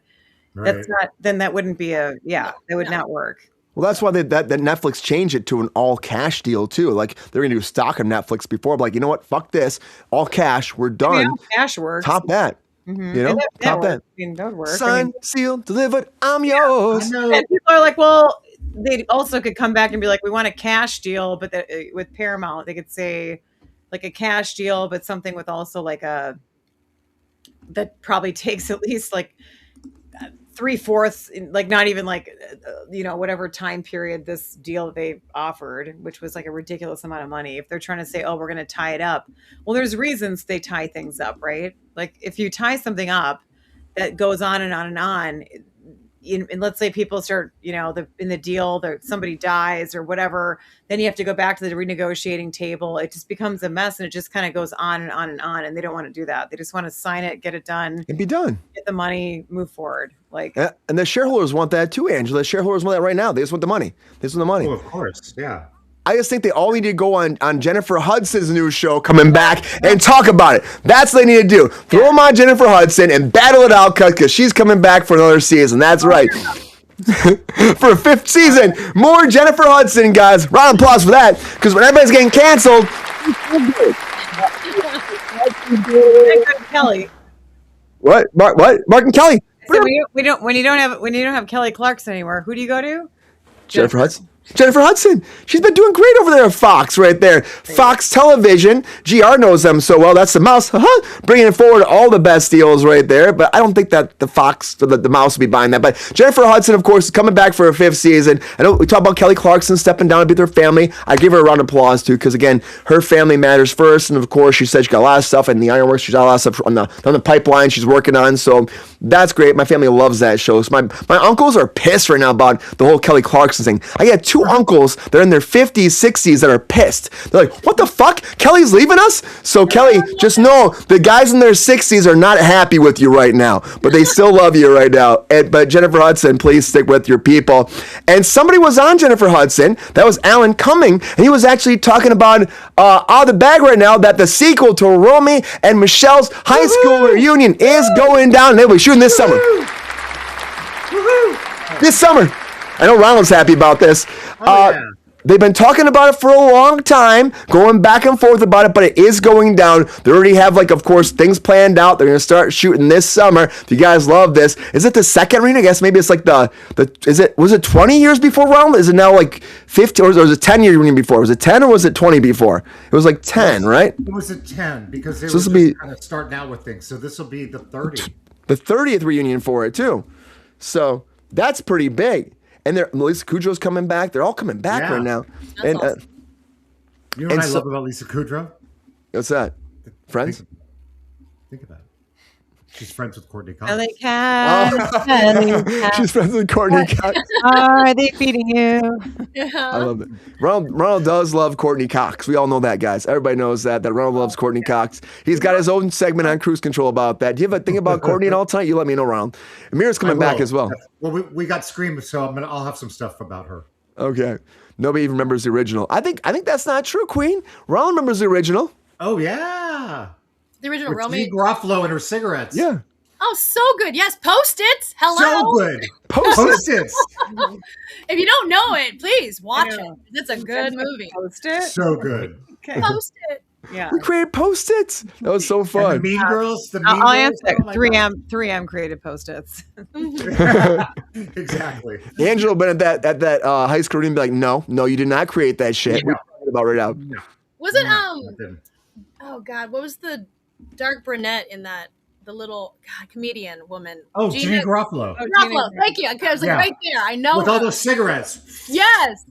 that wouldn't be that would not work. Well, that's why that Netflix changed it to an all cash deal too. Like they're going to do stock of Netflix before, but like, you know what? Fuck this. All cash. We're done. All cash works. Top that. Mm-hmm. Top that. That would work. Signed, sealed, delivered. I'm yours. And people are like, well, they also could come back and be like, we want a cash deal, but with Paramount, they could say like a cash deal, but something with also like that probably takes at least like 3/4, like not even like, whatever time period this deal they offered, which was like a ridiculous amount of money. If they're trying to say, oh, we're going to tie it up. Well, there's reasons they tie things up, right? Like if you tie something up that goes on and on and on, and let's say people start, in the deal, somebody dies or whatever, then you have to go back to the renegotiating table. It just becomes a mess and it just kind of goes on and on and on. And they don't want to do that. They just want to sign it, get it done, and be done, get the money, move forward. Like, and the shareholders want that too, Angela. The shareholders want that right now. They just want the money. Oh, of course. Yeah. I just think they all need to go on Jennifer Hudson's new show coming back and talk about it. That's what they need to do. Throw them on Jennifer Hudson and battle it out because she's coming back for another season. That's right. For a 5th season. More Jennifer Hudson, guys. Round of applause for that because when everybody's getting canceled. Kelly. What? Mark and Kelly. So when you don't have Kelly Clarkson anymore, who do you go to? Jennifer Hudson. Jennifer Hudson. She's been doing great over there at Fox right there. Fox Television. GR knows them so well. That's the mouse. Bringing forward all the best deals right there. But I don't think that the Fox, the mouse will be buying that. But Jennifer Hudson, of course, is coming back for her 5th season. I know we talk about Kelly Clarkson stepping down to be with her family. I give her a round of applause too, because again, her family matters first. And of course, she said she got a lot of stuff in the ironworks. She's got a lot of stuff on the pipeline she's working on. So that's great. My family loves that show. So my uncles are pissed right now about the whole Kelly Clarkson thing. I got 2 uncles that are in their 50s, 60s that are pissed. They're like, what the fuck? Kelly's leaving us? So Kelly, just know the guys in their 60s are not happy with you right now, but they still love you right now. But Jennifer Hudson, please stick with your people. And somebody was on Jennifer Hudson. That was Alan Cumming. And he was actually talking about out of the bag right now that the sequel to Romy and Michelle's high school reunion is going down. They'll be shooting this summer. This summer. I know Ronald's happy about this. They've been talking about it for a long time, going back and forth about it, but it is going down. They already have, like, of course, things planned out. They're going to start shooting this summer. If you guys love this, is it the second reunion? I guess maybe it's like was it 20 years before Ronald? Is it now like 50, or was it 10-year reunion before? Was it 10 or was it 20 before? It was like 10, right? It was a 10 because they So were just kind of starting out with things. So this will be the 30. The 30th reunion for it, too. So that's pretty big. And Lisa Kudrow's coming back. They're all coming back right now. And awesome. You know what I love about Lisa Kudrow? What's that? Friends? Think about it. She's friends with Courtney Cox. Ellie Cat. She's friends with Courtney Cox. Are they feeding you? I love it. Ronald does love Courtney Cox. We all know that, guys. Everybody knows that Ronald loves Courtney Cox. He's got his own segment on Kruse Control about that. Do you have a thing about Courtney at all tonight? You let me know, Ronald. Amira's coming back as well. Well, we got Scream, so I'll have some stuff about her. Okay. Nobody even remembers the original. I think that's not true, Queen. Ronald remembers the original. Oh, yeah. The original With Romy. Dee Garofalo and her cigarettes. Yeah. Oh, so good. Yes, Post-its. Hello. So good. Post-its. If you don't know it, please watch it. It's a good movie. Post-it? So good. Okay. Post-it. Yeah. We created Post-its. That was so fun. And the Mean Girls. I'll answer. 3M created Post-its. Exactly. Angela been at that high school and be like, no, you did not create that shit. No. We're talking about right now. Was it oh God, what was the dark brunette in that? The little comedian woman. Oh, Gina Garofalo. Garofalo. Thank you. I was like right there. I know with her. all those cigarettes. Yes.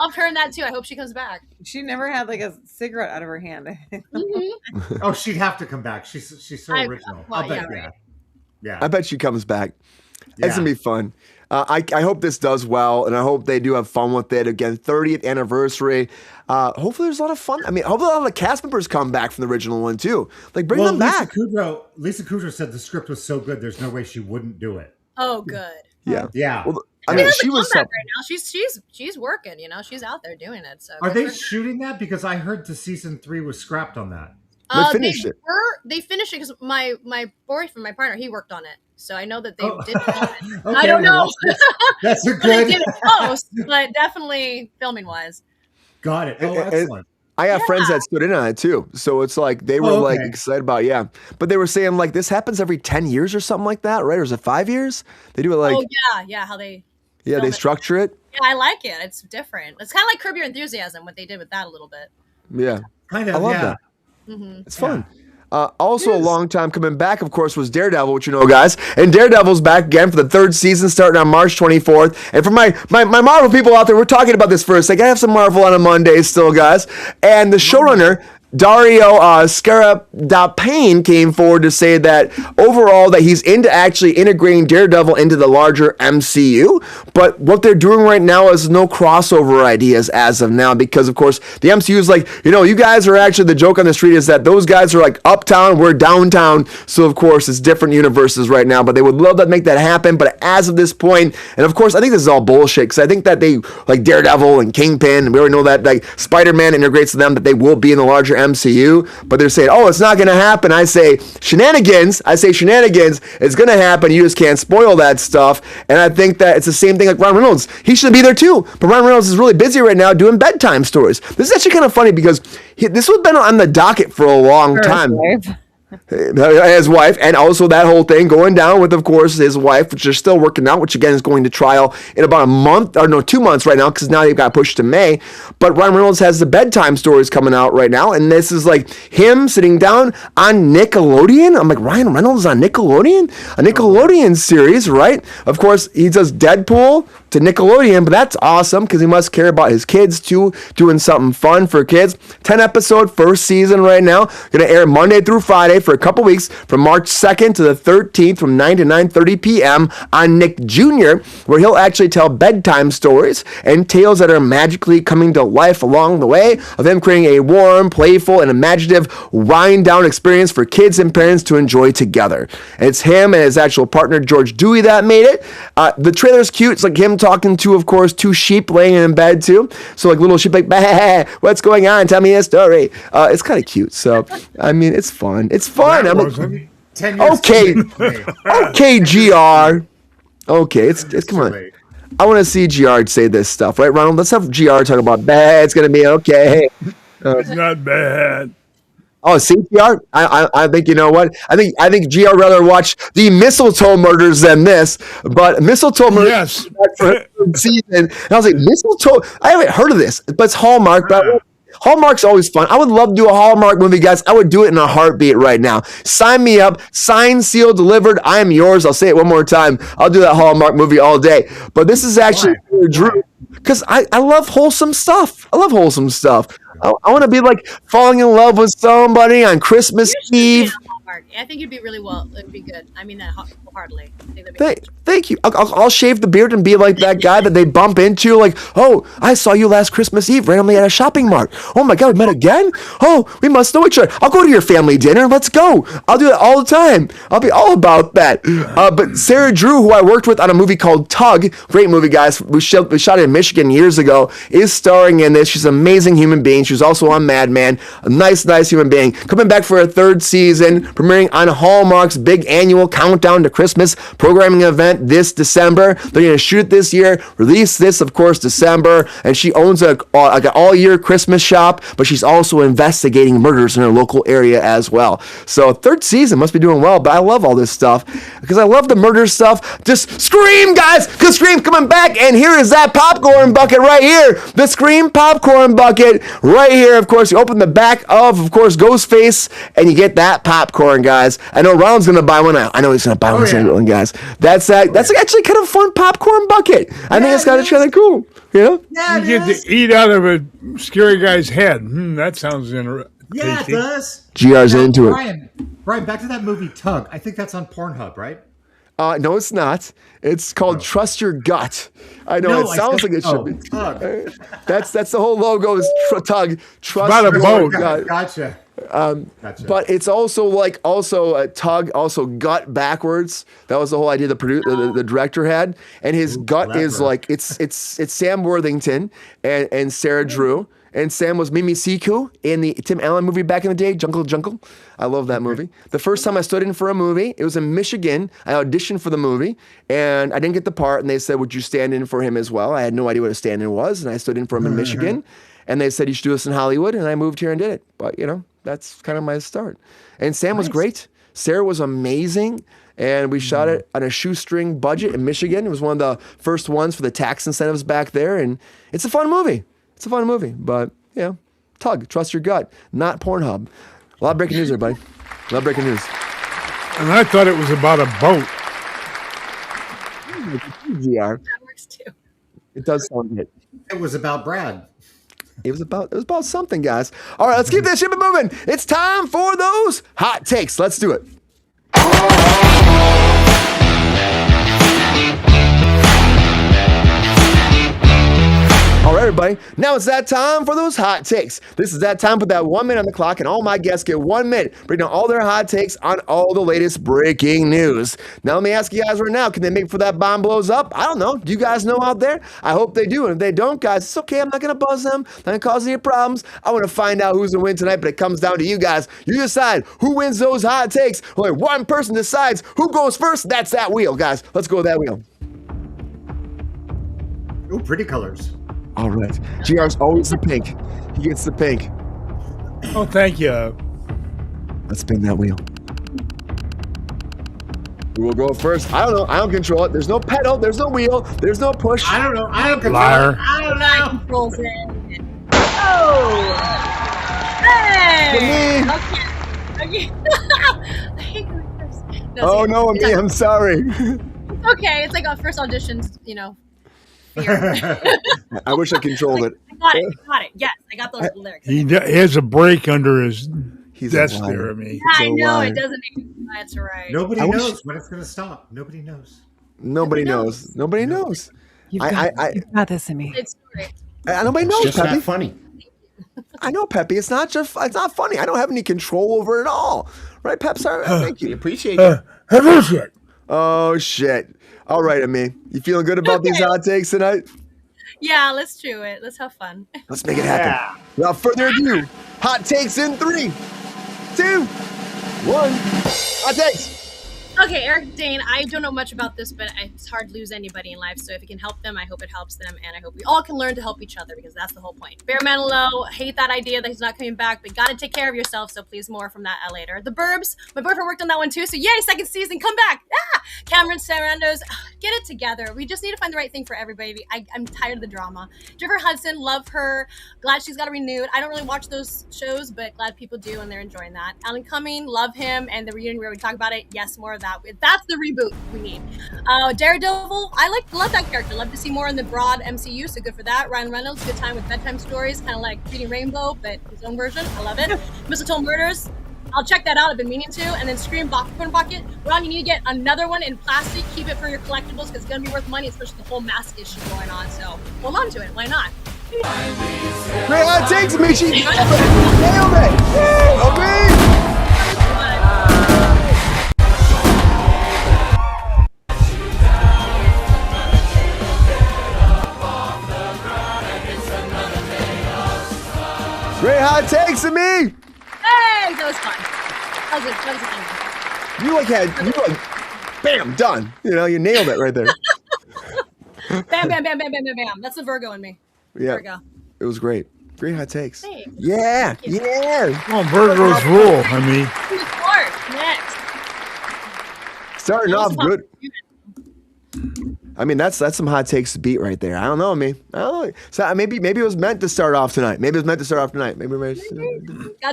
Loved her in that too. I hope she comes back. She never had like a cigarette out of her hand. Mm-hmm. Oh, she'd have to come back. She's so original. Well, I'll bet. right. Yeah. I bet she comes back. It's gonna be fun. I hope this does well, and I hope they do have fun with it. Again, 30th anniversary. Hopefully there's a lot of fun. I mean, hopefully a lot of the cast members come back from the original one too. Like bring them back. Lisa Kudrow said the script was so good, there's no way she wouldn't do it. Oh, good. Yeah. Yeah. Well, I mean, she was right now. She's working. You know, she's out there doing it. So are they shooting that? Because I heard the season 3 was scrapped on that. They finished it. They finished it because my boyfriend, my partner, he worked on it. So I know that they did film it. Okay, I don't know. That's a they good. didn't post, but definitely filming wise. Got it. Oh, excellent. I have friends that stood in on it too. So it's like they were like excited about But they were saying like this happens every 10 years or something like that, right? Or is it 5 years? They do it like how they they structure it. Yeah, I like it. It's different. It's kind of like Curb Your Enthusiasm, what they did with that a little bit. Yeah. Kind of. I love that. Mm-hmm. It's fun. Also, a long time coming back, of course, was Daredevil, which you know, guys. And Daredevil's back again for the 3rd season, starting on March 24th. And for my Marvel people out there, we're talking about this for a second. I have some Marvel on a Monday still, guys. And the showrunner, Dario Scarapain, came forward to say that overall that he's into actually integrating Daredevil into the larger MCU. But what they're doing right now is no crossover ideas as of now, because of course the MCU is like, you guys are actually, the joke on the street is that those guys are like uptown, we're downtown. So of course it's different universes right now, but they would love to make that happen. But as of this point, and of course I think this is all bullshit, because I think that they like Daredevil and Kingpin, and we already know that like Spider-Man integrates to them, that they will be in the larger MCU, but they're saying, it's not going to happen. I say shenanigans. It's going to happen. You just can't spoil that stuff. And I think that it's the same thing like Ryan Reynolds. He should be there too, but Ryan Reynolds is really busy right now doing bedtime stories. This is actually kind of funny because this has been on the docket for a long time. his wife, and also that whole thing going down with, of course, his wife, which they're still working out, which again is going to trial in about a month, or no, 2 months right now, because now they've got pushed to May. But Ryan Reynolds has the bedtime stories coming out right now, and this is like him sitting down on Nickelodeon. I'm like, Ryan Reynolds on Nickelodeon? A Nickelodeon series, right? Of course, he does Deadpool to Nickelodeon, but that's awesome because he must care about his kids too, doing something fun for kids. 10-episode first season right now, gonna air Monday through Friday for a couple weeks from March 2nd to the 13th from 9 to 9:30 p.m. on Nick Jr., where he'll actually tell bedtime stories and tales that are magically coming to life along the way of him creating a warm, playful, and imaginative wind-down experience for kids and parents to enjoy together. And it's him and his actual partner George Dewey that made it. The trailer's cute. It's like him talking to, of course, 2 sheep laying in bed too. So like little sheep like, bah, what's going on? Tell me a story. It's kind of cute. So I mean, it's fun. It's fun. I'm like, 10 years okay, too late. okay, GR. Okay, it's come on. I want to see GR say this stuff, right, Ronald? Let's have GR talk about, bah, it's gonna be okay. It's not bad. Oh, see, GR? I think, you know what? I think GR rather watch the Mistletoe Murders than this. But Mistletoe Murders, Yes. for season, and I was like, Mistletoe? I haven't heard of this, but it's Hallmark. But Hallmark's always fun. I would love to do a Hallmark movie, guys. I would do it in a heartbeat right now. Sign me up. Signed, sealed, delivered. I am yours. I'll say it one more time. I'll do that Hallmark movie all day. But this is actually Drew, because I love wholesome stuff. I love wholesome stuff. I want to be like falling in love with somebody on Christmas Eve. I think you'd be really well. It'd be good. I mean that wholeheartedly. I think that'd be Thank you. I'll shave the beard and be like that guy that they bump into. Like, oh, I saw you last Christmas Eve randomly at a shopping mart. Oh my God, we met again? Oh, we must know each other. I'll go to your family dinner. Let's go. I'll do that all the time. I'll be all about that. But Sarah Drew, who I worked with on a movie called Tug, great movie, guys. We shot it in Michigan years ago, is starring in this. She's an amazing human being. She was also on Mad Men. A nice human being. Coming back for a 3rd season, premiering on Hallmark's big annual Countdown to Christmas programming event this December. They're going to shoot it this year, release this, of course, December. And she owns an all-year Christmas shop, but she's also investigating murders in her local area as well. So 3rd season must be doing well, but I love all this stuff because I love the murder stuff. Just Scream, guys, because Scream's coming back, and here is that popcorn bucket right here. The Scream popcorn bucket right here. Of course, you open the back of course, Ghostface, and you get that popcorn, guys. I know Ronald's gonna buy one. I know he's gonna buy one, guys. That's actually kind of a fun popcorn bucket. I think it's kind of cool. You know? Yeah, You get to eat out of a scary guy's head. That sounds interesting. Yeah, it does. GR's into it. Brian, back to that movie Tug. I think that's on Pornhug, right? No, it's not. It's called Trust Your Gut. I know it sounds like it should be. Tug. That's the whole logo is Tug. Trust about a Your boat. Gut. Gotcha. But it's also a Tug, also gut backwards. That was the whole idea the director had, and his gut clever. is like it's Sam Worthington and Sarah Drew. And Sam was Mimi Siku in the Tim Allen movie back in the day, Jungle. I love that movie. The first time I stood in for a movie, it was in Michigan. I auditioned for the movie, and I didn't get the part. And they said, would you stand in for him as well? I had no idea what a stand-in was, and I stood in for him in Michigan. And they said, you should do this in Hollywood, and I moved here and did it. But, that's kind of my start. And Sam was great. Sarah was amazing. And we shot it on a shoestring budget in Michigan. It was one of the first ones for the tax incentives back there. And it's a fun movie. But Tug, Trust Your Gut, not Pornhub. A lot of breaking news there, buddy. A lot of breaking news. And I thought it was about a boat. GR. That works too. It does sound good. It was about Brad. It was about something, guys. All right, let's keep this ship moving. It's time for those hot takes. Let's do it. All right, everybody. Now it's that time for those hot takes. This is that time for that 1 minute on the clock, and all my guests get 1 minute, breaking down all their hot takes on all the latest breaking news. Now, let me ask you guys right now, can they make it before that bomb blows up? I don't know. Do you guys know out there? I hope they do. And if they don't, guys, it's okay. I'm not going to buzz them. Not going to cause any problems. I want to find out who's going to win tonight, but it comes down to you guys. You decide who wins those hot takes. Only one person decides who goes first. That's that wheel, guys. Let's go with that wheel. Ooh, pretty colors. All right. GR's always the pink. He gets the pink. Oh, thank you. Let's spin that wheel. Who will go first? I don't know. I don't control it. There's no pedal. There's no wheel. There's no push. I don't know. I don't control Liar. it. I don't know. Controls it. Oh! Hey! Me. Okay. I hate going first. Oh no, me. I'm sorry. It's okay. It's like a first auditions, fear. I wish I controlled it. I got it. Yes, I got those lyrics. He has a break under his He's a desk liar. there. I mean, I know liar. it doesn't make sense. That's right. Nobody I wish- knows when it's going to stop. Nobody knows. Nobody knows. Nobody knows. You've I got this in me. It's great. nobody knows. Just Peppy. not funny. I know, Peppy. It's not funny. I don't have any control over it at all. Right, Pep? Sorry. Thank We you. appreciate it. have this shit. Oh shit. All right, Amy. You feeling good about these hot takes tonight? Yeah, let's do it. Let's have fun. Let's make it happen. Without further ado, hot takes in 3, 2, 1. Hot takes. Okay, Eric, Dane, I don't know much about this, but it's hard to lose anybody in life. So if it can help them, I hope it helps them. And I hope we all can learn to help each other because that's the whole point. Bear Manilow, hate that idea that he's not coming back, but got to take care of yourself. So please more from that later. The Burbs, my boyfriend worked on that one too. So yay, second season, come back. Cameron and Sarandos, get it together. We just need to find the right thing for everybody. I'm tired of the drama. Jennifer Hudson, love her. Glad she's got it renewed. I don't really watch those shows, but glad people do and they're enjoying that. Alan Cumming, love him. And the reunion where we talk about it, yes, more of that. That's the reboot we need. Daredevil, I love that character. Love to see more in the broad MCU, so good for that. Ryan Reynolds, good time with bedtime stories, kind of like Reading Rainbow, but his own version. I love it. Mistletoe Murders, I'll check that out. I've been meaning to. And then Scream Popcorn Pocket. Ron, you need to get another one in plastic. Keep it for your collectibles because it's going to be worth money, especially the whole mask issue going on. So hold on to it. Why not? Great hot takes, Michi. Nailed it. Okay. Great hot takes to me. Hey, that was fun. That was a Bam, done. You nailed it right there. bam, bam, bam, bam, bam, bam, bam. That's the Virgo in me. Yeah, Virgo. it was great. Great hot takes. Thanks. Yeah, Thank you. yeah. Come on, Virgo's rule. I mean, Next. Starting off good. I mean, that's some hot takes to beat right there. I don't know, me. I don't know. So maybe it was meant to start off tonight. Maybe God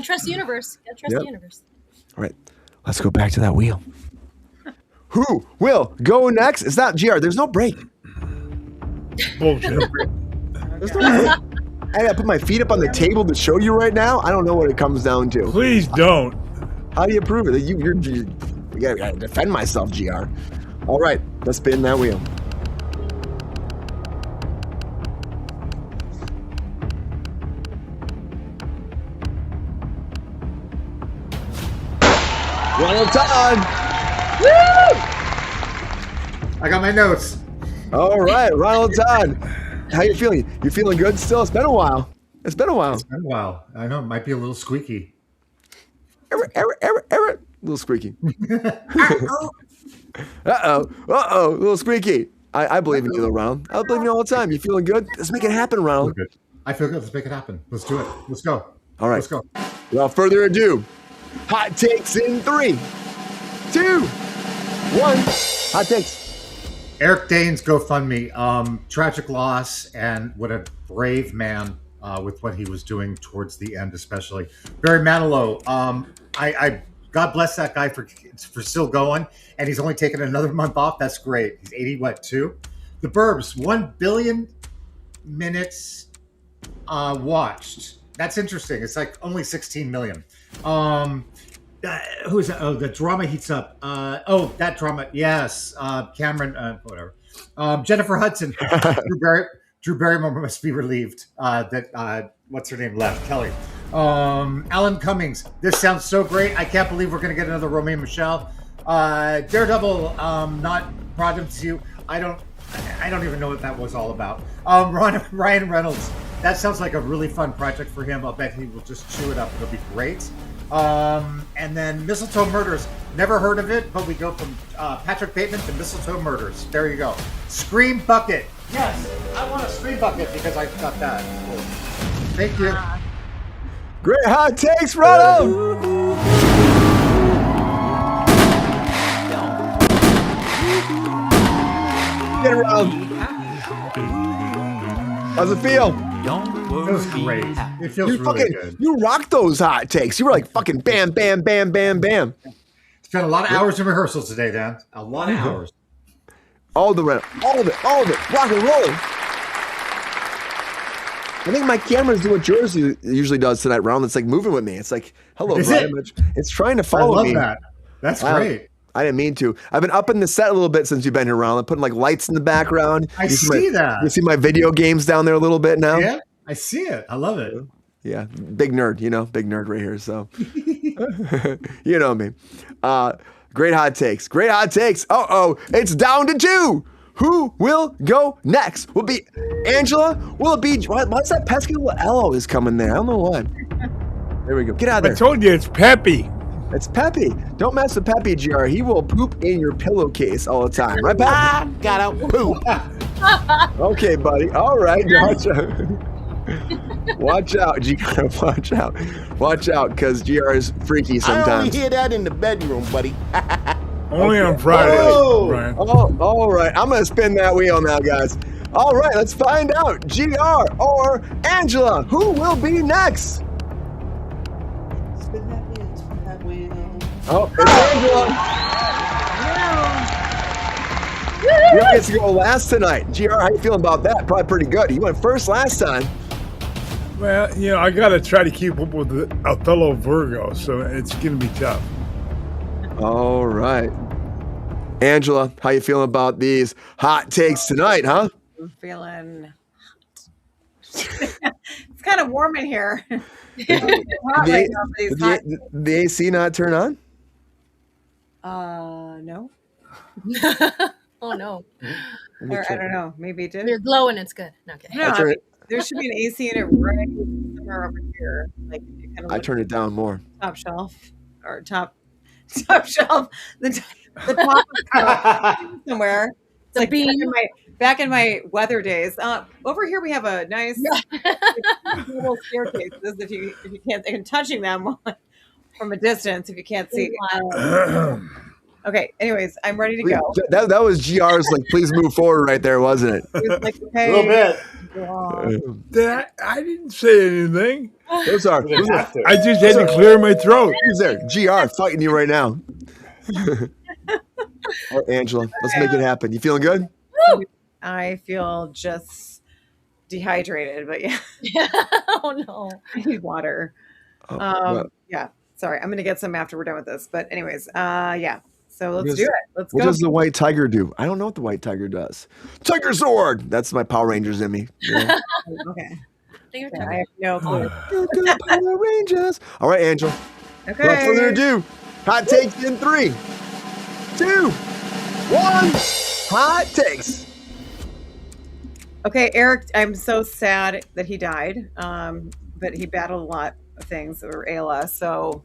trust the universe. The universe. All right, let's go back to that wheel. Who will go next? It's not GR. There's no break. bullshit. There's no break. I gotta put my feet up on the table to show you right now. I don't know what it comes down to. Please don't. How do you prove it? You gotta defend myself, GR. All right, let's spin that wheel. Ronald Todd. Woo! I got my notes. All right, Ronald Todd. How you feeling? You feeling good still? It's been a while. It's been a while. It's been a while. I know it might be a little squeaky. A little squeaky. Uh-oh, a little squeaky. I believe in you, though, Ronald. I believe in you all the time. You feeling good? Let's make it happen, Ronald. Good. I feel good. Let's make it happen. Let's do it. Let's go. All right. Let's go. Without further ado, hot takes in 3, 2, 1. Hot takes. Eric Dane's GoFundMe. Tragic loss, and what a brave man with what he was doing towards the end, especially. Barry Manilow. I God bless that guy for still going, and he's only taken another month off. That's great. He's 82. The Burbs, 1 billion minutes watched. That's interesting. It's like only 16 million. Who is that? Oh, the drama heats up. That drama. Yes. Cameron, whatever. Jennifer Hudson. Drew Barrymore must be relieved that what's her name left? Kelly. Alan Cummings. This sounds so great. I can't believe we're going to get another Romeo and Michelle. Daredevil. Not brought to you. I don't even know what that was all about. Ryan Reynolds. That sounds like a really fun project for him. I'll bet he will just chew it up. It'll be great. And then Mistletoe Murders. Never heard of it, but we go from Patrick Bateman to Mistletoe Murders. There you go. Scream Bucket. Yes, I want a Scream Bucket because I got that. Thank you. Great hot takes, Ronald. spin around. How's it feel? It feels great. It feels really good. You rocked those hot takes. You were like fucking bam, bam, bam, bam, bam. Spent a lot of hours in rehearsal today, Dan. A lot of hours. All of it, rock and rolling. I think my camera's doing what yours usually does tonight, Ron. It's like moving with me. It's like, hello, Brian. It's trying to follow me. I love that. That's great. I didn't mean to. I've been upping the set a little bit since you've been here, Ron. I'm putting like lights in the background. I see that. You see my video games down there a little bit now? Yeah, I see it. I love it. Yeah, big nerd, big nerd right here. So, you know me. Great hot takes. It's down to 2. Who will go next? Will it be Angela? Will it be, what's that pesky little L is coming there? I don't know what. There we go. Get out of there. I told you it's Peppy. It's Peppy. Don't mess with Peppy, GR. He will poop in your pillowcase all the time. Right, Peppy? Gotta poop. Okay, buddy. All right. Watch out. Watch out, GR. Watch out, because GR is freaky sometimes. I only hear that in the bedroom, buddy. Only on Friday, Brian. Oh, all right. I'm going to spin that wheel now, guys. All right, let's find out. GR or Angela, who will be next? Spin that wheel. Oh, it's Angela. You get to go last tonight. GR, how you feeling about that? Probably pretty good. You went first last time. Well, I got to try to keep up with a fellow Virgo, so it's going to be tough. All right. Angela, how you feeling about these hot takes tonight, huh? I'm feeling hot. It's kind of warm in here. The AC not turn on? No. Oh no. Or, I don't know. Maybe it did. You're glowing. It's good. No, okay. No, there should be an AC in it right somewhere over here. Like I turn it down more. Top shelf or top shelf. The top somewhere. It's like back in my weather days. Over here we have a nice little staircases. If you can't, and touching them from a distance if you can't see. Okay. Anyways, I'm ready to go. That was GR's like, please move forward right there, wasn't it? It was like, okay, A little bit. I didn't say anything. Those are. I just had to clear my throat. Who's there? GR fighting you right now. All right, Angela, let's make it happen. You feeling good? I feel just dehydrated, but yeah. Oh no. I need water. Yeah. Sorry, I'm gonna get some after we're done with this. But anyways, yeah. So let's do it. Let's go. What does the white tiger do? I don't know what the white tiger does. Tiger sword. That's my Power Rangers in me. Yeah. Okay. I I have no clue. Power Rangers. All right, Angela. Okay. Without further ado, hot takes in 3, 2, 1. Hot takes. Okay, Eric, I'm so sad that he died. But he battled a lot of things or ALS, so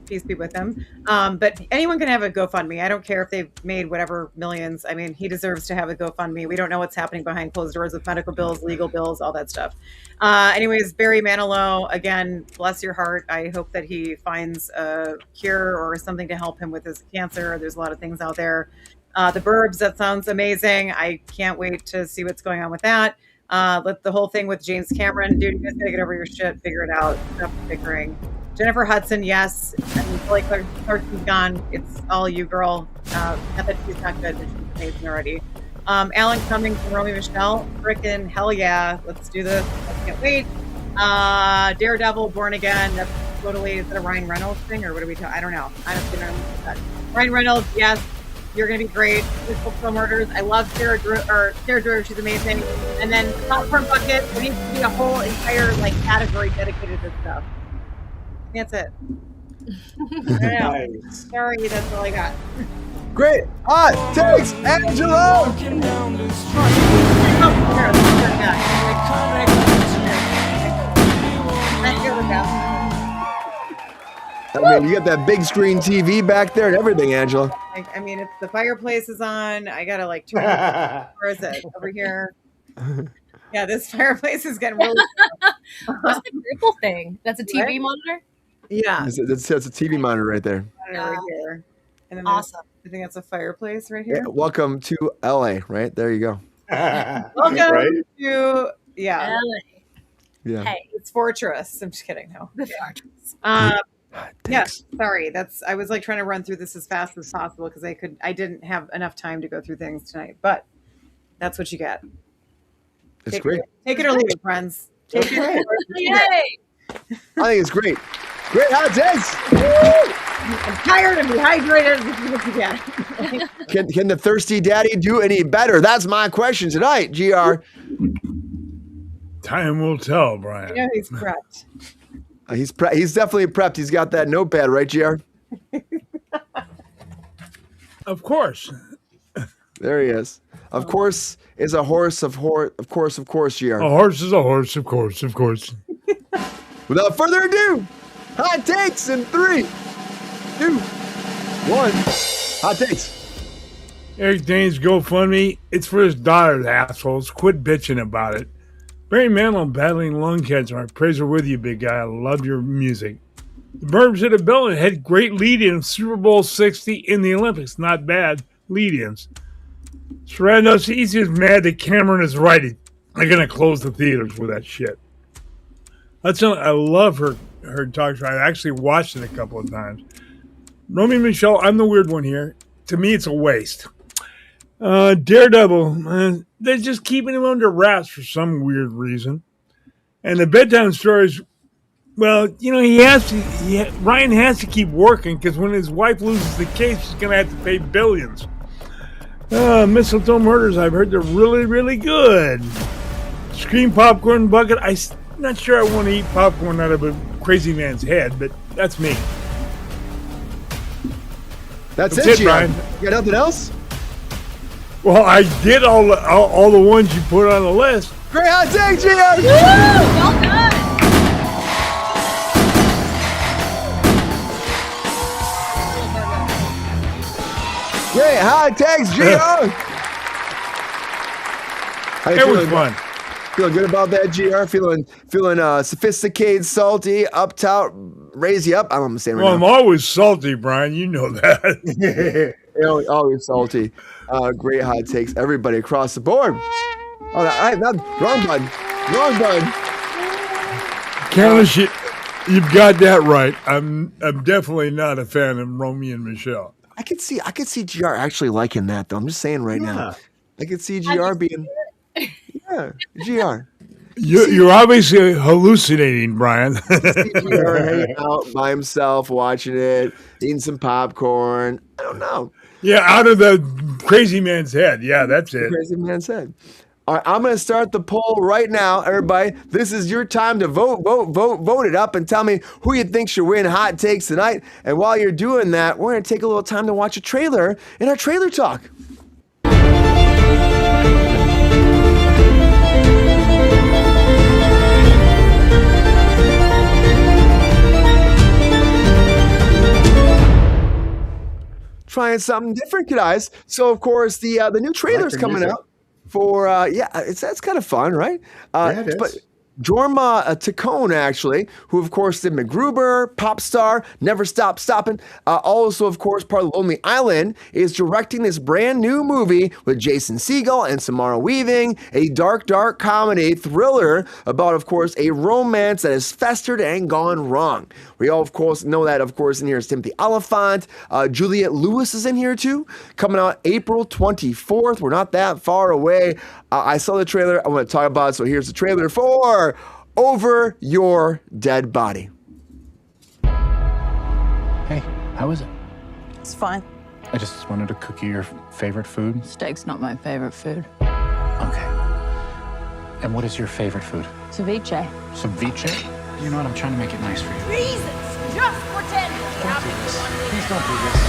peace be with him. But anyone can have a GoFundMe. I don't care if they've made whatever millions. I mean, he deserves to have a GoFundMe. We don't know what's happening behind closed doors with medical bills, legal bills, all that stuff. Anyways, Barry Manilow, again, bless your heart. I hope that he finds a cure or something to help him with his cancer. There's a lot of things out there. The Burbs, that sounds amazing. I can't wait to see what's going on with that. Let the whole thing with James Cameron, dude, you guys gotta get over your shit, figure it out, stop bickering. Jennifer Hudson, yes. And Kelly Clarkson's gone. It's all you, girl. Not that she's not good, but she's amazing already. Alan Cummings and Romy Michelle, frickin' hell yeah. Let's do this. I can't wait. Daredevil, Born Again. That's totally, is that a Ryan Reynolds thing or what are we talking? I don't know. Honestly, I don't know what that. Ryan Reynolds, yes. You're gonna be great. Pistol Murders. I love Sarah Drew. She's amazing. And then Popcorn Bucket. There needs to be a whole entire category dedicated to this stuff. That's it. Nice. Sorry, that's all I got. Great. Hot takes, Angela. I mean, you got that big screen TV back there and everything, Angela. I mean, it's the fireplace is on. I gotta turn. Where is it? Over here. Yeah, this fireplace is getting really. What's the purple thing? That's a TV monitor? Yeah. That's a TV monitor right there. Right here. And then Awesome. I think that's a fireplace right here. Yeah, welcome to LA, right? There you go. Welcome to LA. Yeah. Hey, it's Fortress. I'm just kidding. No. the Fortress. Yeah, sorry. I was like trying to run through this as fast as possible because I didn't have enough time to go through things tonight. But that's what you get. It's great. Take it or leave it, friends. Take it. Yay! I think it's great. Great hot takes. I'm tired and dehydrated. This is what you get. Can the thirsty daddy do any better? That's my question tonight, GR. Time will tell, Brian. Yeah, he's prepped. He's definitely prepped. He's got that notepad, right, GR? Of course. There he is. Of course is a horse of course, GR. A horse is a horse, of course. Without further ado, hot takes in 3, 2, 1. Hot takes. Eric Dane's GoFundMe. It's for his daughter, assholes. Quit bitching about it. Barry Manilow battling lung cancer. I praise her with you, big guy. I love your music. The Burbs hit a bill and had great lead-ins. Super Bowl 60 in the Olympics. Not bad lead-ins. Sarandos, he's just mad that Cameron is right. They're going to close the theaters with that shit. I love her talk show. I actually watched it a couple of times. Romy and Michelle, I'm the weird one here. To me, it's a waste. Daredevil, they're just keeping him under wraps for some weird reason. And the bedtime stories, well, Ryan has to keep working because when his wife loses the case, she's going to have to pay billions. Mistletoe Murders, I've heard they're really, really good. Scream Popcorn Bucket, I'm not sure I want to eat popcorn out of a crazy man's head, but that's me. That's it, Brian. You got nothing else? Well, I did all the ones you put on the list. Great hot take, GR! Well done. Great hot takes, GR! It was fun. Feeling good about that, GR? Feeling sophisticated, salty, uptight, raise you up? I don't know what I'm saying right Well, now. I'm always salty, Brian. You know that. Always salty. Great hot takes, everybody across the board. Wrong button. Careless, you've got that right. I'm definitely not a fan of Romy and Michelle. I could see GR actually liking that, though. I'm just saying right now. I could see GR being... Yeah, GR. You're obviously hallucinating, Brian. GR hanging out by himself, watching it, eating some popcorn. I don't know. Yeah, out of the crazy man's head. Yeah, that's it. Crazy man's head. All right, I'm going to start the poll right now, everybody. This is your time to vote it up and tell me who you think should win hot takes tonight. And while you're doing that, we're going to take a little time to watch a trailer in our trailer talk. Trying something different, guys. So, of course, the new trailer's coming out. It's kind of fun, right? It is. But Jorma Taccone, actually, who, of course, did MacGruber, Pop Star, Never Stop Stoppin', also, of course, part of Lonely Island, is directing this brand new movie with Jason Segel and Samara Weaving, a dark comedy thriller about, of course, a romance that has festered and gone wrong. We all, of course, know that, of course, in here is Timothy Olyphant. Juliette Lewis is in here, too. Coming out April 24th. We're not that far away. I saw the trailer. I want to talk about it. So here's the trailer for Over Your Dead Body. Hey, how is it? It's fine. I just wanted to cook you your favorite food. Steak's not my favorite food. Okay. And what is your favorite food? Ceviche. Ceviche? You know what? I'm trying to make it nice for you. Jesus! Just pretend it's Don't happy. do this. Please don't do this.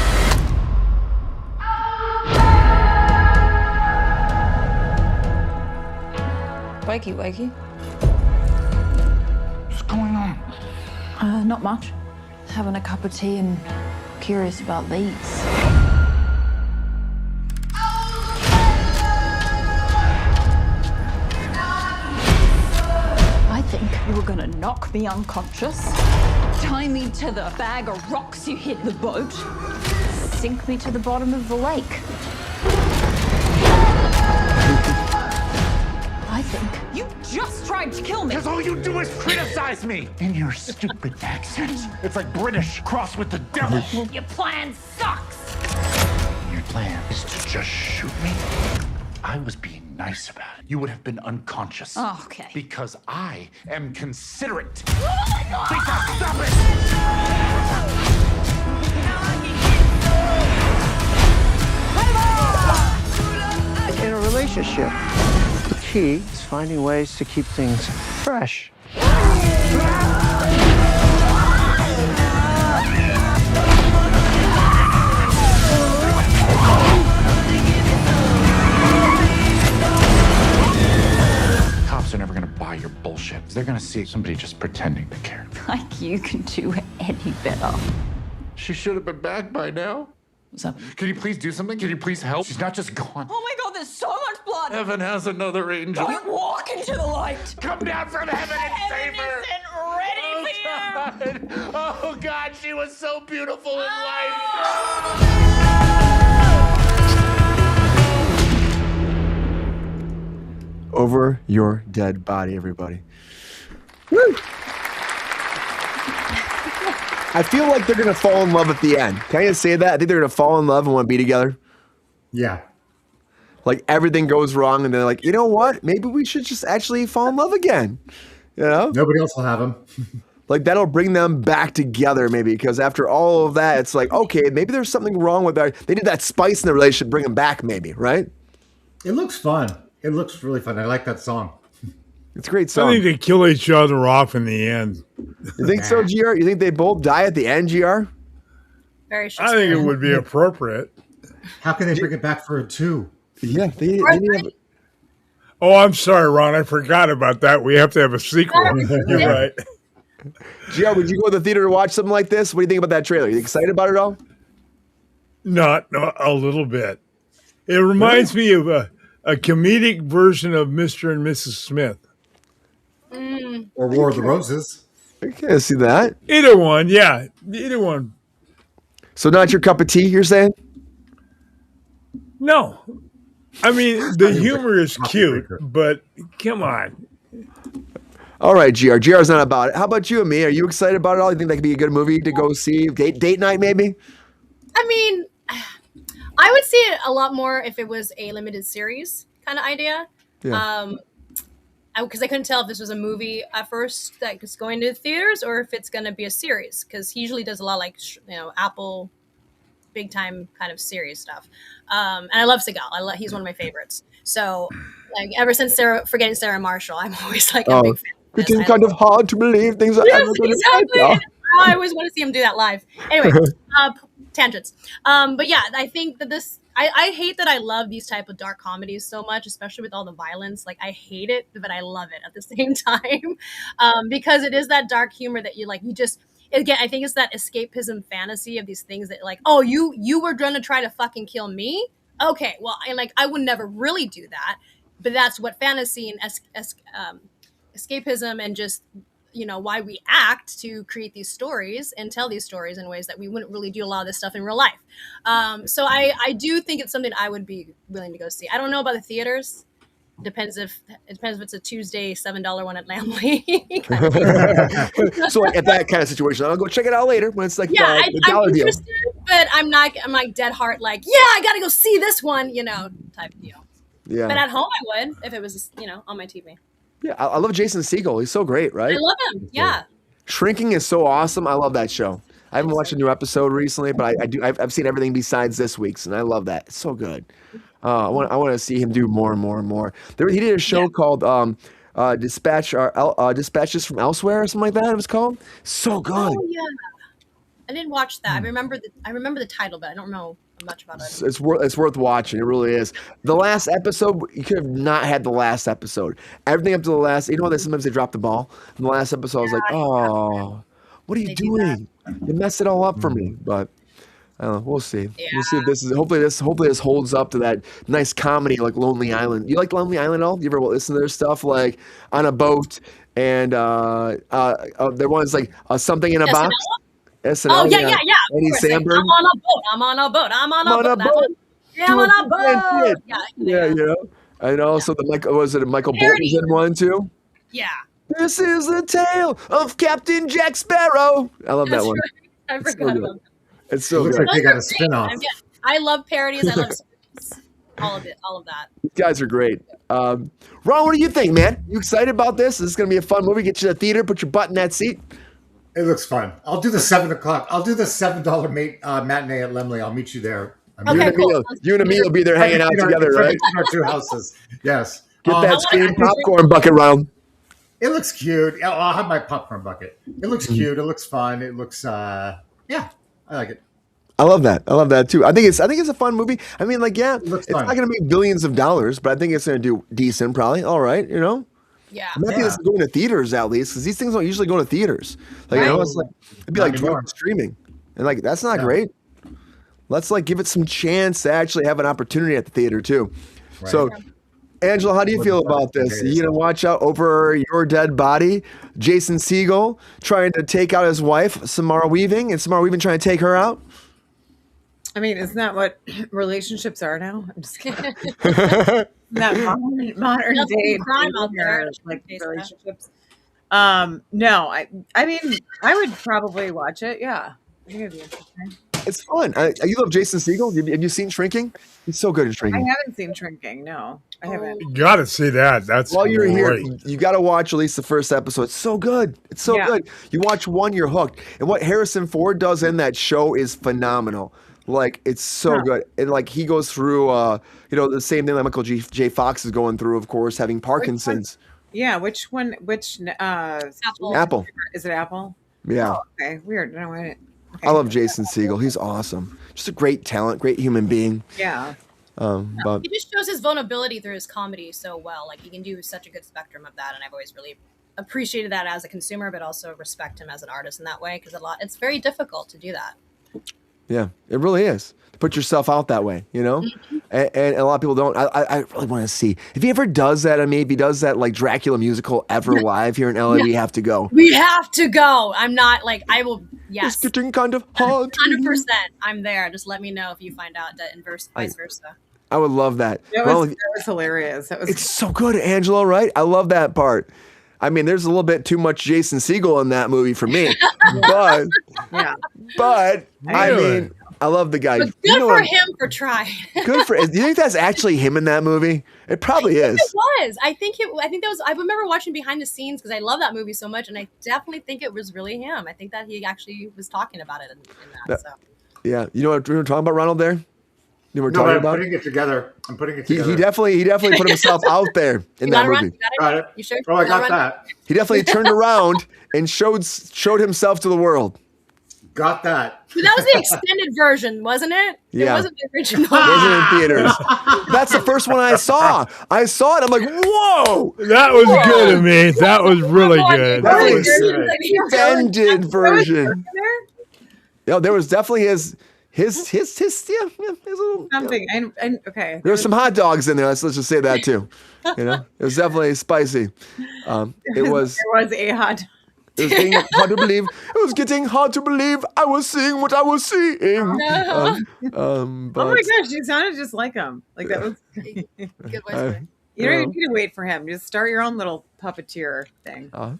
Wakey. What's going on? Not much. Having a cup of tea and curious about these. I think you were gonna knock me unconscious, tie me to the bag of rocks you hit the boat, sink me to the bottom of the lake. I think. You just tried to kill me. Because all you do is criticize me in your stupid accent. It's like British crossed with the devil. Your plan sucks. Your plan is to just shoot me. I was being nice about it. You would have been unconscious. Oh, okay. Because I am considerate. Oh my God! Lisa, stop it! In a relationship, the key is finding ways to keep things fresh. Cops are never gonna buy your bullshit. They're gonna see somebody just pretending to care. Like you can do any better. She should have been back by now. What's up? Can you please do something? Can you please help? She's not just gone. Oh my God, there's so much blood. Heaven has another angel. Don't walk into the light. Come down from heaven and save her. Isn't ready for you. God. Oh God, she was so beautiful in life. Over your dead body, everybody. Woo! I feel like they're gonna fall in love at the end. Can I just say that? I think they're gonna fall in love and want to be together. Yeah. Like everything goes wrong, and they're like, you know what? Maybe we should just actually fall in love again. You know? Nobody else will have him. Like that'll bring them back together, maybe, because after all of that, it's like, okay, maybe there's something wrong with that. They need that spice in the relationship, bring them back, maybe, right? It looks fun. It looks really fun. I like that song. It's a great song. I think they kill each other off in the end. You think so, GR? You think they both die at the end, GR? Very I think it would be appropriate. How can they bring it back for a 2? Yeah. Oh, I'm sorry, Ron. I forgot about that. We have to have a sequel. You're right. GR, would you go to the theater to watch something like this? What do you think about that trailer? You excited about it all? Not a little bit. It reminds me of a comedic version of Mr. and Mrs. Smith. Or War of the Roses. I can't see that. Either one, yeah. Either one. So not your cup of tea, you're saying? No. I mean, the humor is cute, but come on. All right, GR. GR's not about it. How about you and me? Are you excited about it all? You think that could be a good movie to go see? Date night, maybe? I mean, I would see it a lot more if it was a limited series kind of idea. Yeah. Because I couldn't tell if this was a movie at first that was going to theaters or if it's going to be a series. Because he usually does a lot like Apple big time kind of series stuff. And I love Seagal. He's one of my favorites. So like ever since Forgetting Sarah Marshall, I'm always like a big fan. It's kind of hard to believe things are ever going to happen. I always want to see him do that live. Anyway, tangents. But yeah, I think that I hate that I love these type of dark comedies so much, especially with all the violence. Like I hate it, but I love it at the same time. Because it is that dark humor that again, I think it's that escapism fantasy of these things that like, oh, you were going to try to fucking kill me? Okay, well, I would never really do that. But that's what fantasy and escapism and just why we act to create these stories and tell these stories in ways that we wouldn't really do a lot of this stuff in real life. So I do think it's something I would be willing to go see. I don't know about the theaters. It depends if it's a Tuesday $7 one at Lamley. So like at that kind of situation, I'll go check it out later when it's like I'm dollar deal. interested, but I'm like dead heart like, yeah, I got to go see this one, type deal. Yeah. But at home I would if it was on my TV. Yeah, I love Jason Segel. He's so great, right? I love him. Yeah. Shrinking is so awesome. I love that show. I haven't watched a new episode recently, but I've seen everything besides this week's, and I love that. It's so good. I want to see him do more and more and more. He did a show called Dispatches from Elsewhere or something like that. It was called. So good. Oh yeah. I didn't watch that. I remember the title, but I don't know much about it. It's worth watching. It really is. The last episode, you could have not had the last episode. Everything up to the last. You know that sometimes they drop the ball. In the last episode, I was like, oh, what are you doing? You messed it all up for me. But I don't know. We'll see. Yeah. We'll see if this is. Hopefully this holds up to that nice comedy like Lonely Island. You like Lonely Island at all? You ever listen to their stuff like On a Boat and there was like Something in a Box? SNL. Oh yeah. Andy Samberg. I'm on a boat. I'm on a boat. I'm on a boat. Yeah, I'm on a boat. Yeah, you know. I know. So Michael Bolton was in one too? Yeah. This is the tale of Captain Jack Sparrow. I love that one. Right. I forgot about that. It's so looks good. like they got a spin-off. I love parodies. I love all of it. All of that. You guys are great. Ron, what do you think, man? You excited about this? This is going to be a fun movie. Get you to the theater, put your butt in that seat. It looks fun. I'll do the $7 I'll do the $7 matinee at Lemley. I'll meet you there. You and me will be there hanging out together, right? In our two houses. Yes. Get that screen popcorn bucket round. It looks cute. I'll have my popcorn bucket. It looks cute. It looks fun. It looks I like it. I love that. I love that too. I think it's a fun movie. I mean, like, yeah, it's fun. not going to make billions of dollars, but I think it's going to do decent, probably. All right, you know. Yeah. I'm happy this is going to theaters at least, because these things don't usually go to theaters. Like, you know, it's like it'd be like drug streaming, and like that's not great. Let's like give it some chance to actually have an opportunity at the theater too. Right. So, Angela, how do you feel about this? Are you gonna watch out over your dead body? Jason Segel trying to take out his wife, Samara Weaving, and Samara Weaving trying to take her out? I mean, isn't that what relationships are now? I'm just kidding. That modern day crime out there, like relationships. No, I mean, I would probably watch it. Yeah, I think it'd be interesting. It's fun. You love Jason Segel? Have you seen Shrinking? He's so good in Shrinking. I haven't seen Shrinking. No, I haven't. You got to see that. That's while you're great. Here, you got to watch at least the first episode. It's so good. It's so good. You watch one, you're hooked. And what Harrison Ford does in that show is phenomenal. Like, it's so good. And like he goes through, the same thing that Michael J. Fox is going through, of course, having Parkinson's. Which one? Which Apple. Is it Apple? Yeah. Oh, okay. Weird. No, okay. I love Jason Segel. He's awesome. Just a great talent, great human being. Yeah. But he just shows his vulnerability through his comedy so well. Like, he can do such a good spectrum of that, and I've always really appreciated that as a consumer, but also respect him as an artist in that way, because it's very difficult to do that. Yeah, it really is. To put yourself out that way, you know? Mm-hmm. And a lot of people don't. I really want to see. If he ever does that, I mean, if he does that like Dracula musical ever live here in LA, we have to go. We have to go. I'm not like, I will, yes. It's getting kind of hard. 100%. I'm there. Just let me know if you find out that and vice versa. I would love that. That was hilarious. It's so good, Angela, right? I love that part. I mean, there's a little bit too much Jason Segel in that movie for me. But I mean, I love the guy. But good for him for trying. Good for. Do you think that's actually him in that movie? It probably is. It was. I think that was. I remember watching behind the scenes because I love that movie so much, and I definitely think it was really him. I think that he actually was talking about it in that. So. Yeah, you know what we were talking about, Ronald? There. You know what we're talking about? I'm putting it together. He definitely put himself out there in that movie. Got it. You sure? Oh, I got that. He definitely turned around and showed himself to the world. Got that. That was the extended version, wasn't it? Yeah. It wasn't the original. It wasn't in theaters. That's the first one I saw. I saw it. I'm like, whoa. That was good to me. That was really good. That was extended version. Yeah, there was definitely his little, something. Okay. There were some hot dogs in there. Let's just say that too. You know, it was definitely spicy. It was. There was a hot. It was getting hard to believe. It was getting hard to believe I was seeing what I was seeing. No. Oh my gosh, you sounded just like him. Like that was good voice. You don't even need to wait for him. Just start your own little puppeteer thing. Die.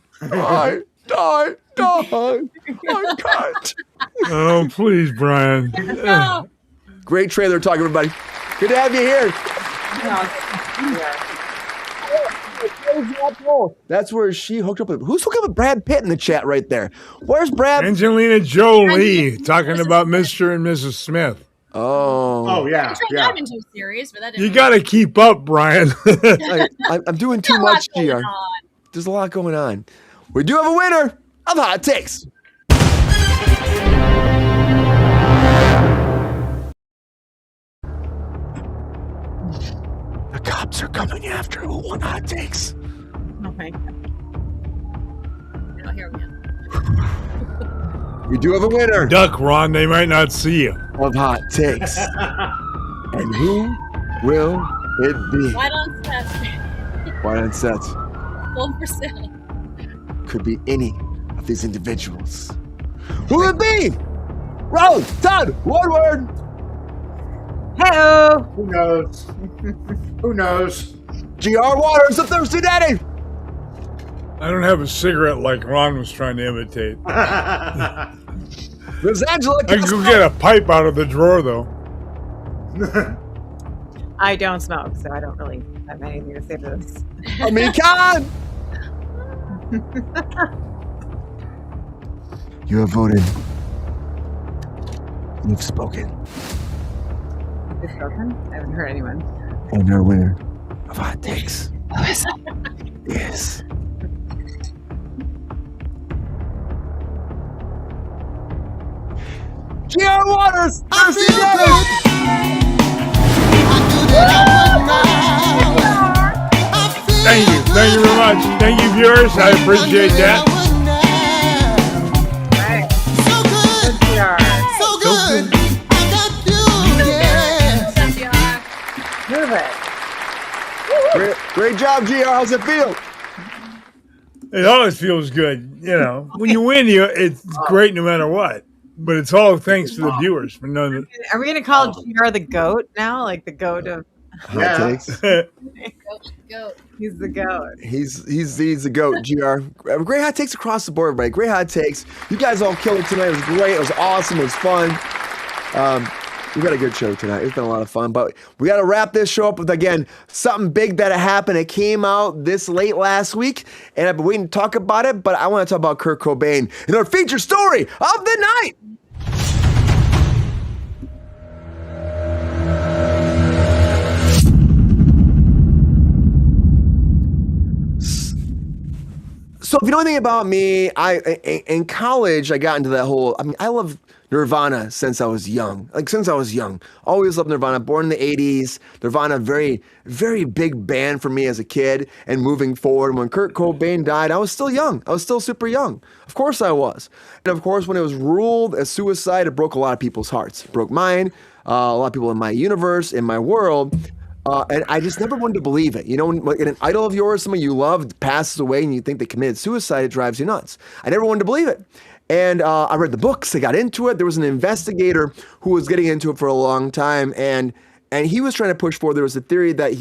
I can't. Oh, please, Brian. No. Great trailer talk, everybody. Good to have you here. That's where she hooked up with. Who's hooking up with Brad Pitt in the chat right there? Where's Brad? Angelina Jolie talking about Mr. and Mrs. Smith. Oh yeah. I tried that into a series, but that didn't. You got to keep up, Brian. I'm doing too much here. There's a lot going on. We do have a winner of Hot Takes. The cops are coming after who won Hot Takes. Oh my God. I don't hear him yet. We do have a winner. Duck, Ron. They might not see you. Of Hot Takes. And who will it be? White on set. White on set. Full for sale. Could be any of these individuals. Who would it be? Roll, Todd, one word. Hello. Who knows? Who knows? GR Waters, the Thirsty Daddy. I don't have a cigarette like Ron was trying to imitate. Miss Angela. I can go get a pipe out of the drawer, though. I don't smoke, so I don't really have anything to say to this. Amikan. You have voted. You've spoken. You've spoken? I haven't heard anyone. And our winner of Hot Takes Who is it? is... GR Waters! Thirsty Daddy! Thank you. Thank you very much. Thank you, viewers. I appreciate that. Right. Good PR. So good. Move it. Great job, GR. How's it feel? It always feels good. You know, when you win, it's great no matter what. But it's all thanks to the viewers for none of it. Are we going to call GR the GOAT now? Like the GOAT of... Hot Takes. Goat. He's the GOAT. He's the GOAT, GR. Great hot takes across the board, everybody. Great hot takes. You guys all killed it tonight. It was great. It was awesome. It was fun. We got a good show tonight. It's been a lot of fun, but we got to wrap this show up with, again, something big that happened. It came out this late last week, and I've been waiting to talk about it, but I want to talk about Kurt Cobain in our feature story of the night. So if you know anything about me, in college, I got into that whole, I love Nirvana since I was young. Always loved Nirvana. Born in the 80s. Nirvana, very, very big band for me as a kid and moving forward. When Kurt Cobain died, I was still young. I was still super young. Of course I was. And of course, when it was ruled as suicide, it broke a lot of people's hearts. It broke mine, a lot of people in my universe, in my world. And I just never wanted to believe it. You know, when an idol of yours, someone you loved, passes away and you think they committed suicide, it drives you nuts. I never wanted to believe it. And I read the books, I got into it. There was an investigator who was getting into it for a long time. And he was trying to push forward. There was a theory that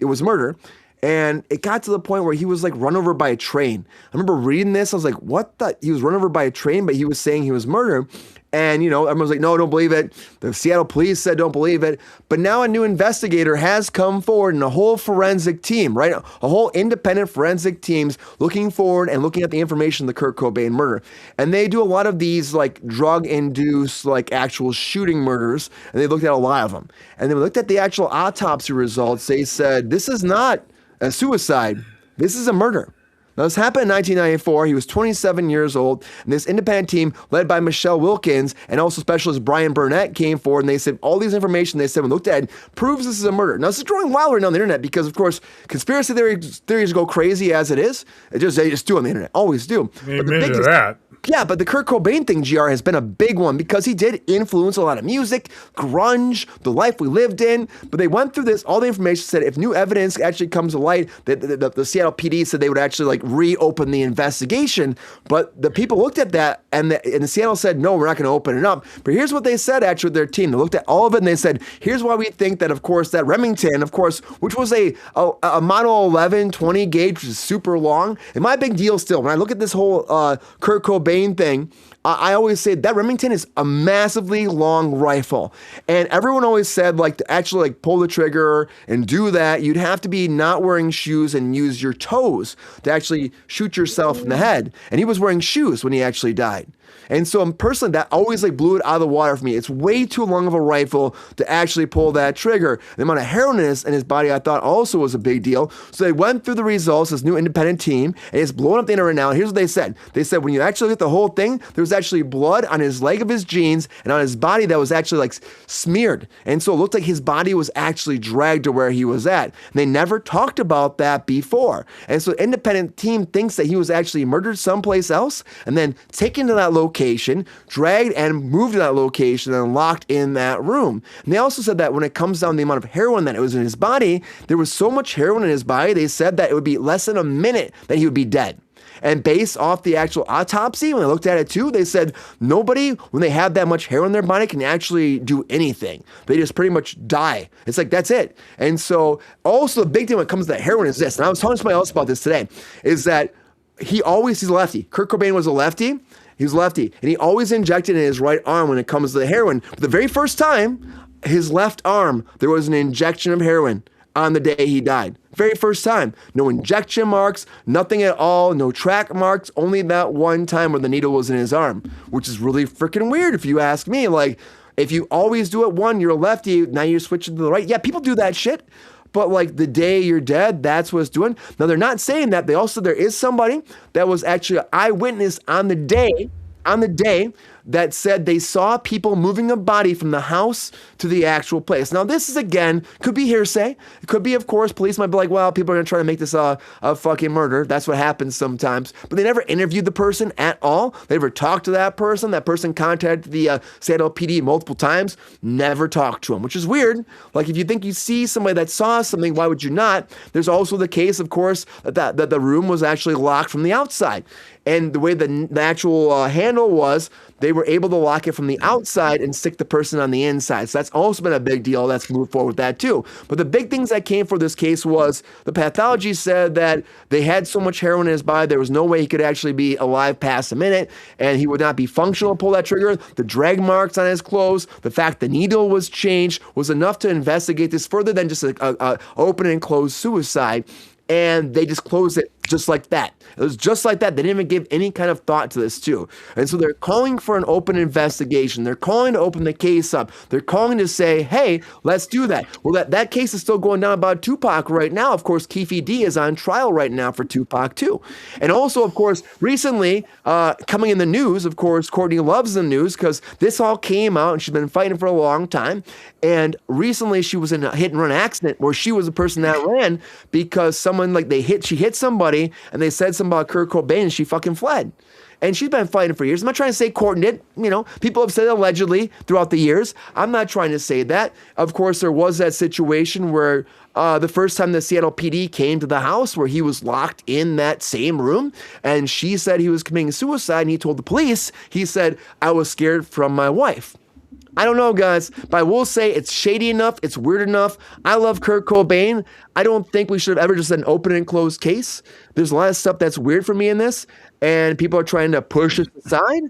it was murder. And it got to the point where he was like run over by a train. I remember reading this. I was like, what the? He was run over by a train, but he was saying he was murdered. And, you know, everyone was like, no, don't believe it. The Seattle police said, don't believe it. But now a new investigator has come forward and a whole forensic team, right? A whole independent forensic teams looking forward and looking at the information of the Kurt Cobain murder. And they do a lot of these like drug-induced, like actual shooting murders. And they looked at a lot of them. And they looked at the actual autopsy results. They said, this is not a suicide. This is a murder. Now, this happened in 1994. He was 27 years old, and this independent team led by Michelle Wilkins and also specialist Brian Burnett came forward, and they said all these information they said when looked at it proves this is a murder. Now, this is growing wild right now on the internet because, of course, conspiracy theories go crazy as it is. They just do on the internet, always do. Amen to that. Yeah, but the Kurt Cobain thing, GR, has been a big one because he did influence a lot of music, grunge, the life we lived in. But they went through this, all the information said if new evidence actually comes to light, the Seattle PD said they would actually like reopen the investigation. But the people looked at that and the Seattle said, no, we're not going to open it up. But here's what they said actually with their team. They looked at all of it and they said, here's why we think that, of course, that Remington, of course, which was a Model 11 20 gauge, which is super long. And my big deal still, when I look at this whole Kurt Cobain thing, I always say that Remington is a massively long rifle. And everyone always said, like, to actually like pull the trigger and do that, you'd have to be not wearing shoes and use your toes to actually shoot yourself in the head. And he was wearing shoes when he actually died. And so personally, that always like blew it out of the water for me. It's way too long of a rifle to actually pull that trigger. The amount of heroin in his body, I thought also was a big deal. So they went through the results, this new independent team, and it's blowing up the internet now. And here's what they said. They said when you actually look at the whole thing, there was actually blood on his leg of his jeans and on his body that was actually like smeared. And so it looked like his body was actually dragged to where he was at. And they never talked about that before. And so the independent team thinks that he was actually murdered someplace else and then taken to that location, dragged and moved to that location and locked in that room. And they also said that when it comes down to the amount of heroin that was in his body, there was so much heroin in his body, they said that it would be less than a minute that he would be dead. And based off the actual autopsy, when they looked at it too, they said nobody, when they have that much heroin in their body, can actually do anything. They just pretty much die. It's like, that's it. And so also the big thing when it comes to heroin is this, and I was telling somebody else about this today, is that he's a lefty. Kurt Cobain was a lefty. He was lefty. And he always injected in his right arm when it comes to the heroin. But the very first time, his left arm, there was an injection of heroin on the day he died. Very first time. No injection marks, nothing at all, no track marks, only that one time where the needle was in his arm, which is really freaking weird if you ask me. Like, if you always do it one, you're a lefty, now you're switching to the right. Yeah, people do that shit. But like the day you're dead, that's what it's doing. Now they're not saying that. They also, there is somebody that was actually an eyewitness on the day that said they saw people moving a body from the house to the actual place. Now, this is, again, could be hearsay. It could be, of course, police might be like, well, people are going to try to make this a fucking murder. That's what happens sometimes. But they never interviewed the person at all. They never talked to that person. That person contacted the Seattle PD multiple times. Never talked to him, which is weird. Like, if you think you see somebody that saw something, why would you not? There's also the case, of course, that the room was actually locked from the outside. And the way the actual handle was, they were able to lock it from the outside and stick the person on the inside. So that's also been a big deal. That's moved forward with that too. But the big things that came for this case was the pathology said that they had so much heroin in his body, there was no way he could actually be alive past a minute, and he would not be functional to pull that trigger. The drag marks on his clothes, the fact the needle was changed was enough to investigate this further than just a open and closed suicide. And they just closed it just like that. It was just like that. They didn't even give any kind of thought to this too. And so they're calling for an open investigation. They're calling to open the case up. They're calling to say, hey, let's do that. Well, that case is still going down about Tupac right now. Of course, Keefe D is on trial right now for Tupac too. And also, of course, recently coming in the news, of course, Courtney loves the news because this all came out and she's been fighting for a long time. And recently she was in a hit and run accident where she was the person that ran because someone she hit somebody and they said something about Kurt Cobain and she fucking fled. And she's been fighting for years. I'm not trying to say Courtney did. You know, people have said allegedly throughout the years. I'm not trying to say that. Of course, there was that situation where the first time the Seattle PD came to the house where he was locked in that same room and she said he was committing suicide and he told the police, he said, I was scared from my wife. I don't know, guys, but I will say it's shady enough. It's weird enough. I love Kurt Cobain. I don't think we should have ever just had an open and closed case. There's a lot of stuff that's weird for me in this, and people are trying to push it aside.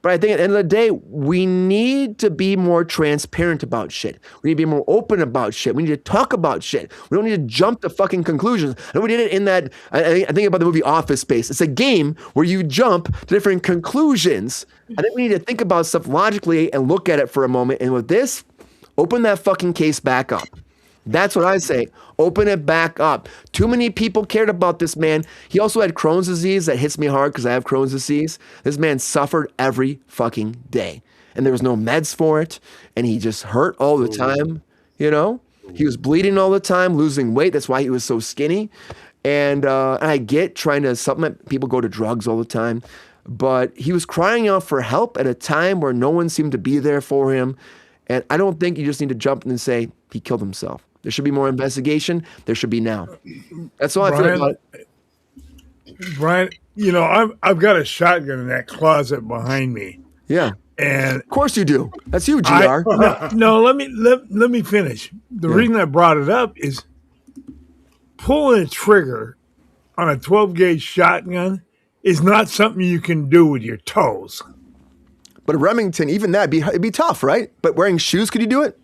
But I think at the end of the day, we need to be more transparent about shit. We need to be more open about shit. We need to talk about shit. We don't need to jump to fucking conclusions. I know we did it in that, I think about the movie Office Space. It's a game where you jump to different conclusions. I think we need to think about stuff logically and look at it for a moment. And with this, open that fucking case back up. That's what I say. Open it back up. Too many people cared about this man. He also had Crohn's disease. That hits me hard because I have Crohn's disease. This man suffered every fucking day. And there was no meds for it. And he just hurt all the time. You know? He was bleeding all the time, losing weight. That's why he was so skinny. And I get trying to supplement. People go to drugs all the time. But he was crying out for help at a time where no one seemed to be there for him. And I don't think you just need to jump in and say he killed himself. There should be more investigation. There should be now. That's all I feel about it. Brian, you know, I've got a shotgun in that closet behind me. Yeah. And of course you do. That's you, GR. No, let me finish. The reason I brought it up is pulling a trigger on a 12-gauge shotgun is not something you can do with your toes. But Remington, even that, it'd be tough, right? But wearing shoes, could you do it?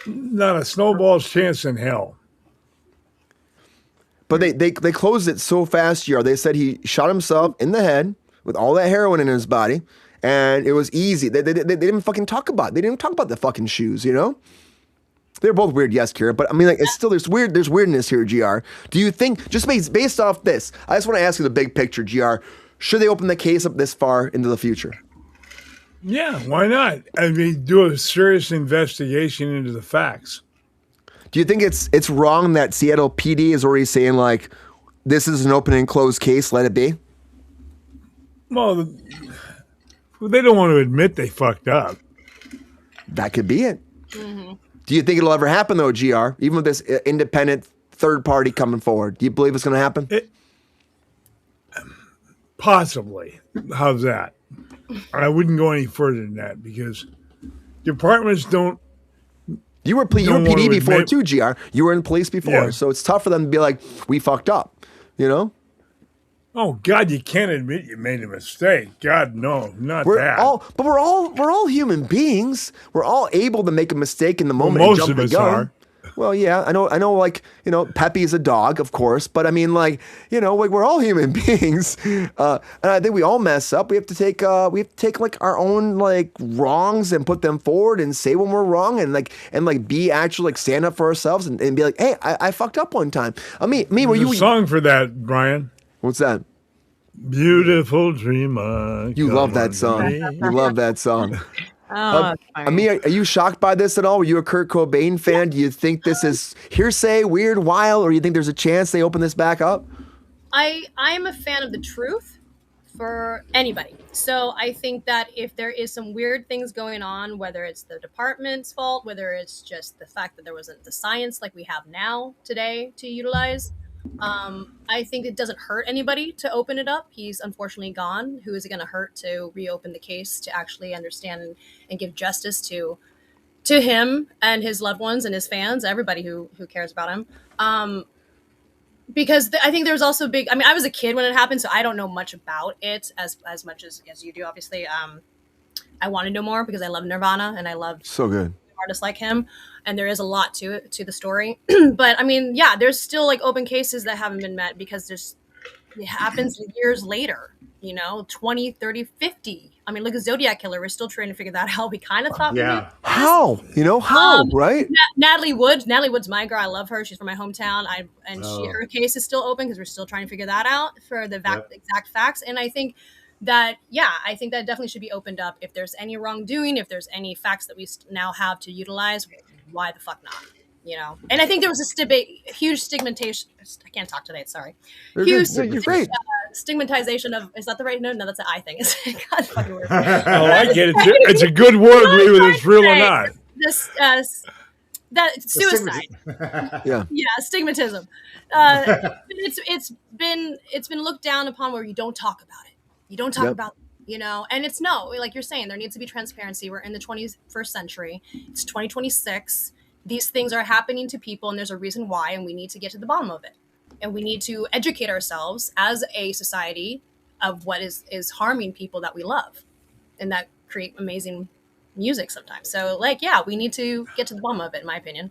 Not a snowball's chance in hell. But they closed it so fast, GR. They said he shot himself in the head with all that heroin in his body, and it was easy. They didn't fucking talk about it. They didn't talk about the fucking shoes, you know? They're both weird, yes, Kira, but I mean, like, it's still, there's weirdness here, GR. Do you think, just based off this, I just want to ask you the big picture, GR, should they open the case up this far into the future? Yeah, why not? I mean, do a serious investigation into the facts. Do you think it's wrong that Seattle PD is already saying, like, this is an open and closed case, let it be? Well, they don't want to admit they fucked up. That could be it. Mm-hmm. Do you think it'll ever happen, though, GR? Even with this independent third party coming forward, do you believe it's going to happen? Possibly. How's that? I wouldn't go any further than that because departments don't. You were PD before too, GR. You were in police before, so it's tough for them to be like, we fucked up, you know? Oh God, you can't admit you made a mistake. God, no, not that. But we're all human beings. We're all able to make a mistake in the moment. Well, most and jump of us the gun. are. Well, yeah, I know, like, you know, Pepe's a dog, of course, but I mean, like, you know, like we're all human beings, and I think we all mess up. We have to take like our own like wrongs and put them forward and say when we're wrong and be actually like stand up for ourselves and be like, hey, I fucked up one time. Were you a song for that, Brian? What's that? Beautiful dreamer. You love that song. You love that song. Oh, Amir, are you shocked by this at all? Were you a Kurt Cobain fan? Do you think this is hearsay, weird, wild, or do you think there's a chance they open this back up? I'm a fan of the truth for anybody. So I think that if there is some weird things going on, whether it's the department's fault, whether it's just the fact that there wasn't the science like we have now today to utilize, I think it doesn't hurt anybody to open it up. He's unfortunately gone. Who is it going to hurt to reopen the case to actually understand and give justice to him and his loved ones and his fans, everybody who cares about him. Because I think there was also big. I mean, I was a kid when it happened, so I don't know much about it as much as you do. Obviously, I want to know more because I love Nirvana and I love so good artists like him, and there is a lot to the story. But I mean, yeah, there's still like open cases that haven't been met because it happens years later, you know, 20, 30, 50. I mean, look at Zodiac Killer. We're still trying to figure that out. We kind of thought we did. How? You know, right? Natalie Wood's my girl. I love her. She's from my hometown. Her case is still open because we're still trying to figure that out for the exact facts. And I think that definitely should be opened up. If there's any wrongdoing, if there's any facts that we now have to utilize, why the fuck not? You know, and I think there was a huge stigmatization. I can't talk today. Sorry. Huge stigmatization of, is that the right? No, that's an I thing. God fucking word. Oh, I get it. It's a good word, whether it's real or not. This that suicide. Yeah, stigmatism. It's been looked down upon where you don't talk about it. You don't talk about it, you know, and it's like you're saying, there needs to be transparency. We're in the 21st century. It's 2026. These things are happening to people and there's a reason why, and we need to get to the bottom of it. And we need to educate ourselves as a society of what is harming people that we love and that create amazing music sometimes. So we need to get to the bottom of it, in my opinion.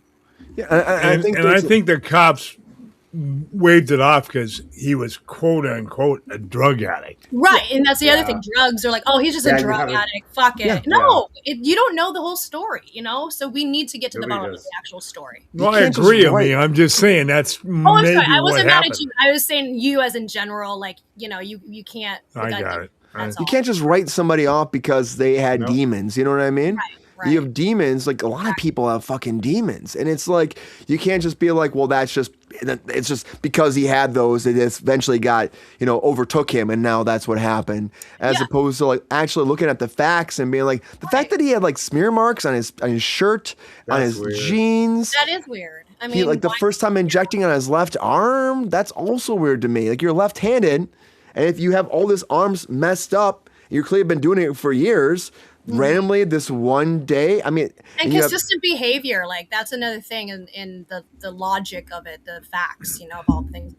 Yeah, I think the cops waved it off because he was quote unquote a drug addict. Right. And that's the other thing. Drugs are like, oh, he's just a drug addict. Fuck it. No, you don't know the whole story, you know? So we need to get to the bottom of the actual story. Well, I agree with me. I'm just saying that's maybe I'm sorry. I wasn't mad happened. at you. I was saying you as in general, like, you know, you can't. I got it. You can't just write somebody off because they had demons. You know what I mean? Right. You have demons. Like a lot of people have fucking demons, and it's like you can't just be like, well, it's just because he had those. It eventually got overtook him, and now that's what happened. As opposed to like actually looking at the facts and being like the fact that he had like smear marks on his shirt, on his jeans. That is weird. I mean, the first time injecting on his left arm. That's also weird to me. Like you're left-handed, and if you have all this arms messed up, you've clearly been doing it for years. Randomly this one day, I mean, and consistent behavior, like that's another thing in the logic of it, the facts, of all things.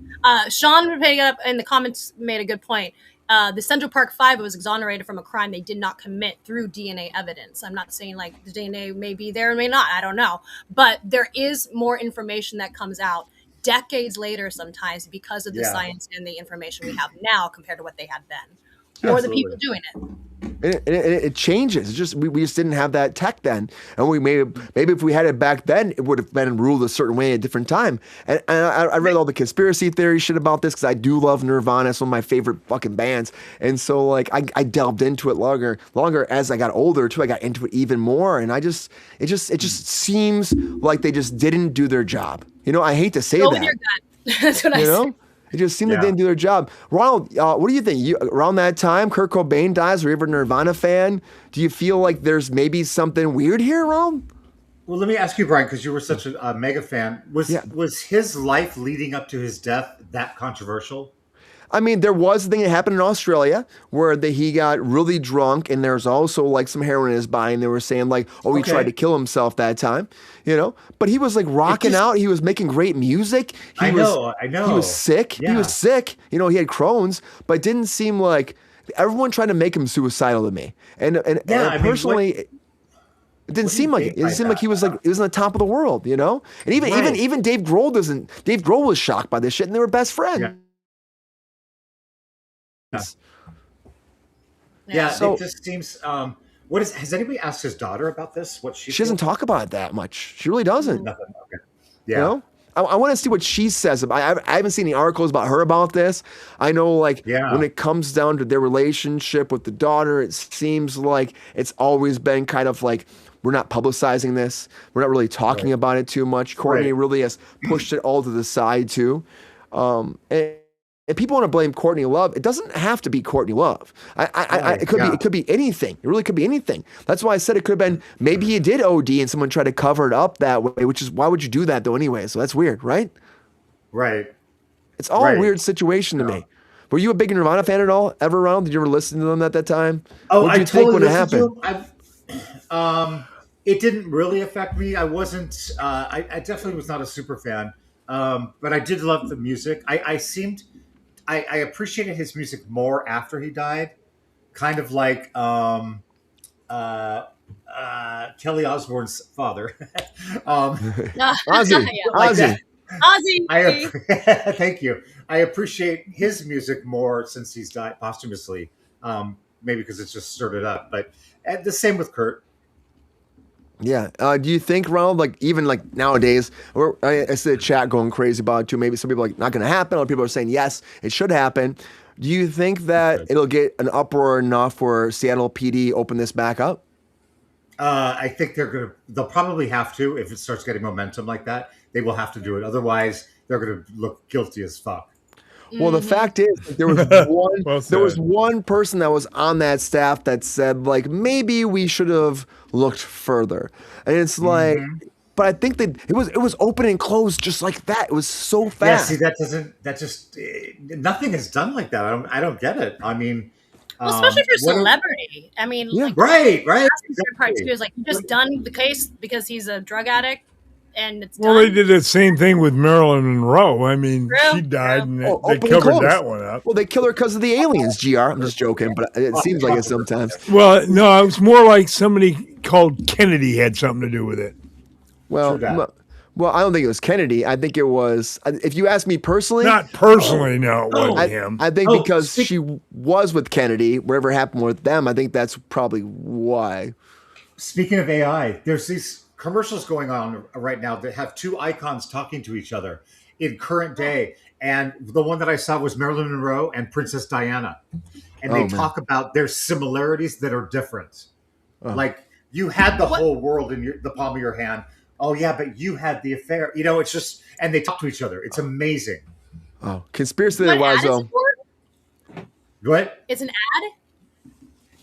Sean made up in the comments made a good point. The Central Park Five was exonerated from a crime they did not commit through DNA evidence. I'm not saying like the DNA may be there or may not, I don't know, but there is more information that comes out decades later sometimes because of the science and the information we have now compared to what they had then, or the people doing it. It changes. It's just we just didn't have that tech then, and we maybe if we had it back then, it would have been ruled a certain way at a different time. And I read all the conspiracy theory shit about this because I do love Nirvana. It's one of my favorite fucking bands, and so like I delved into it longer as I got older too. I got into it even more, and it just seems like they just didn't do their job. I hate to say that. With your gut. That's what I say. It just seemed like they didn't do their job. Ronald, what do you think? Around that time, Kurt Cobain dies. Were you ever a Nirvana fan? Do you feel like there's maybe something weird here, Ronald? Well, let me ask you, Brian, because you were such a mega fan. Was his life leading up to his death that controversial? I mean, there was a thing that happened in Australia where he got really drunk, and there's also like some heroin in his body, and they were saying like, oh, he tried to kill himself that time, you know. But he was like rocking out. He was making great music. I know. He was sick. Yeah. He was sick. You know, he had Crohn's, but it didn't seem like everyone tried to make him suicidal to me. And personally. It didn't seem like it. It seemed like he was on the top of the world, you know? And even Dave Grohl Dave Grohl was shocked by this shit, and they were best friends. Yeah. So it just seems has anybody asked his daughter about this? What she doesn't talk about it that much. She really doesn't. Nothing. Okay. Yeah. You know? I want to see what she says about I haven't seen any articles about her about this. I know when it comes down to their relationship with the daughter, it seems like it's always been kind of like, we're not publicizing this. We're not really talking about it too much. Courtney really has pushed it all to the side too. And people want to blame Courtney Love. It doesn't have to be Courtney Love. It could be anything. It really could be anything. That's why I said it could have been, maybe he did OD and someone tried to cover it up that way, which is, why would you do that though anyway? So that's weird, right? Right. It's all a weird situation to me. Were you a big Nirvana fan at all? Ever around? Did you ever listen to them at that time? Oh, what did you think when it happened? It didn't really affect me. I wasn't. I definitely was not a super fan, but I did love the music. I appreciated his music more after he died, kind of like Kelly Osbourne's father. Ozzy. Thank you. I appreciate his music more since he's died posthumously. Maybe because it's just stirred it up, but the same with Kurt. Yeah. Do you think, Ronald, like even like nowadays, I see the chat going crazy about it too. Maybe some people are like, not going to happen. Other people are saying, yes, it should happen. Do you think that it'll get an uproar enough for Seattle PD open this back up? I think they'll probably have to, if it starts getting momentum like that, they will have to do it. Otherwise they're going to look guilty as fuck. Well, the fact is, there was one person that was on that staff that said, like, maybe we should have looked further. And it's like, but I think that it was open and closed just like that. It was so fast. Yeah, see, nothing is done like that. I don't get it. I mean, well, especially for celebrity. I mean, right. Part two is like, you just done the case because he's a drug addict. And it's they did the same thing with Marilyn Monroe. I mean, she died, and they covered that one up. Well, they kill her because of the aliens, GR. I'm just joking, but it seems like it sometimes. Well, no, it was more like somebody called Kennedy had something to do with it. Well, I don't think it was Kennedy. I think it was, if you ask me personally. Not personally, no, it wasn't him. I think because she was with Kennedy, whatever happened with them, I think that's probably why. Speaking of AI, there's these commercials going on right now that have two icons talking to each other in current day. And the one that I saw was Marilyn Monroe and Princess Diana. And they talk about their similarities that are different. Like, you had the whole world in the palm of your hand. Oh, yeah, but you had the affair. You know, it's just, and they talk to each other. It's amazing. Oh, conspiracy wise, though. What? It's an ad?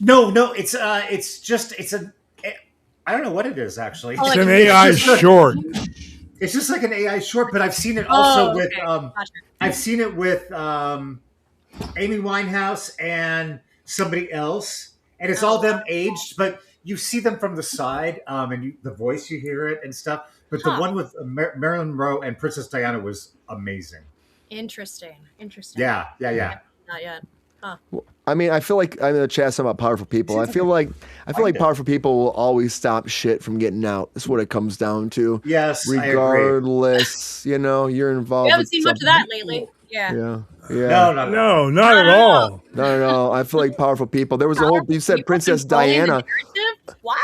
No, it's I don't know what it is, actually. It's an AI short. It's just like an AI short, but I've seen it also with I've seen it with Amy Winehouse and somebody else, and it's all them aged, but you see them from the side, and the voice, you hear it and stuff. But the one with Marilyn Monroe and Princess Diana was amazing. Interesting. Yeah. Not yet. Huh. Well, I mean, I feel like I'm in a chat about powerful people. I feel like powerful people will always stop shit from getting out. That's what it comes down to. Yes, regardless, you know, you're involved. We haven't seen much of that lately. Yeah. No, not at all. Not at all. I feel like powerful people. There was a whole. You said Princess Diana. What?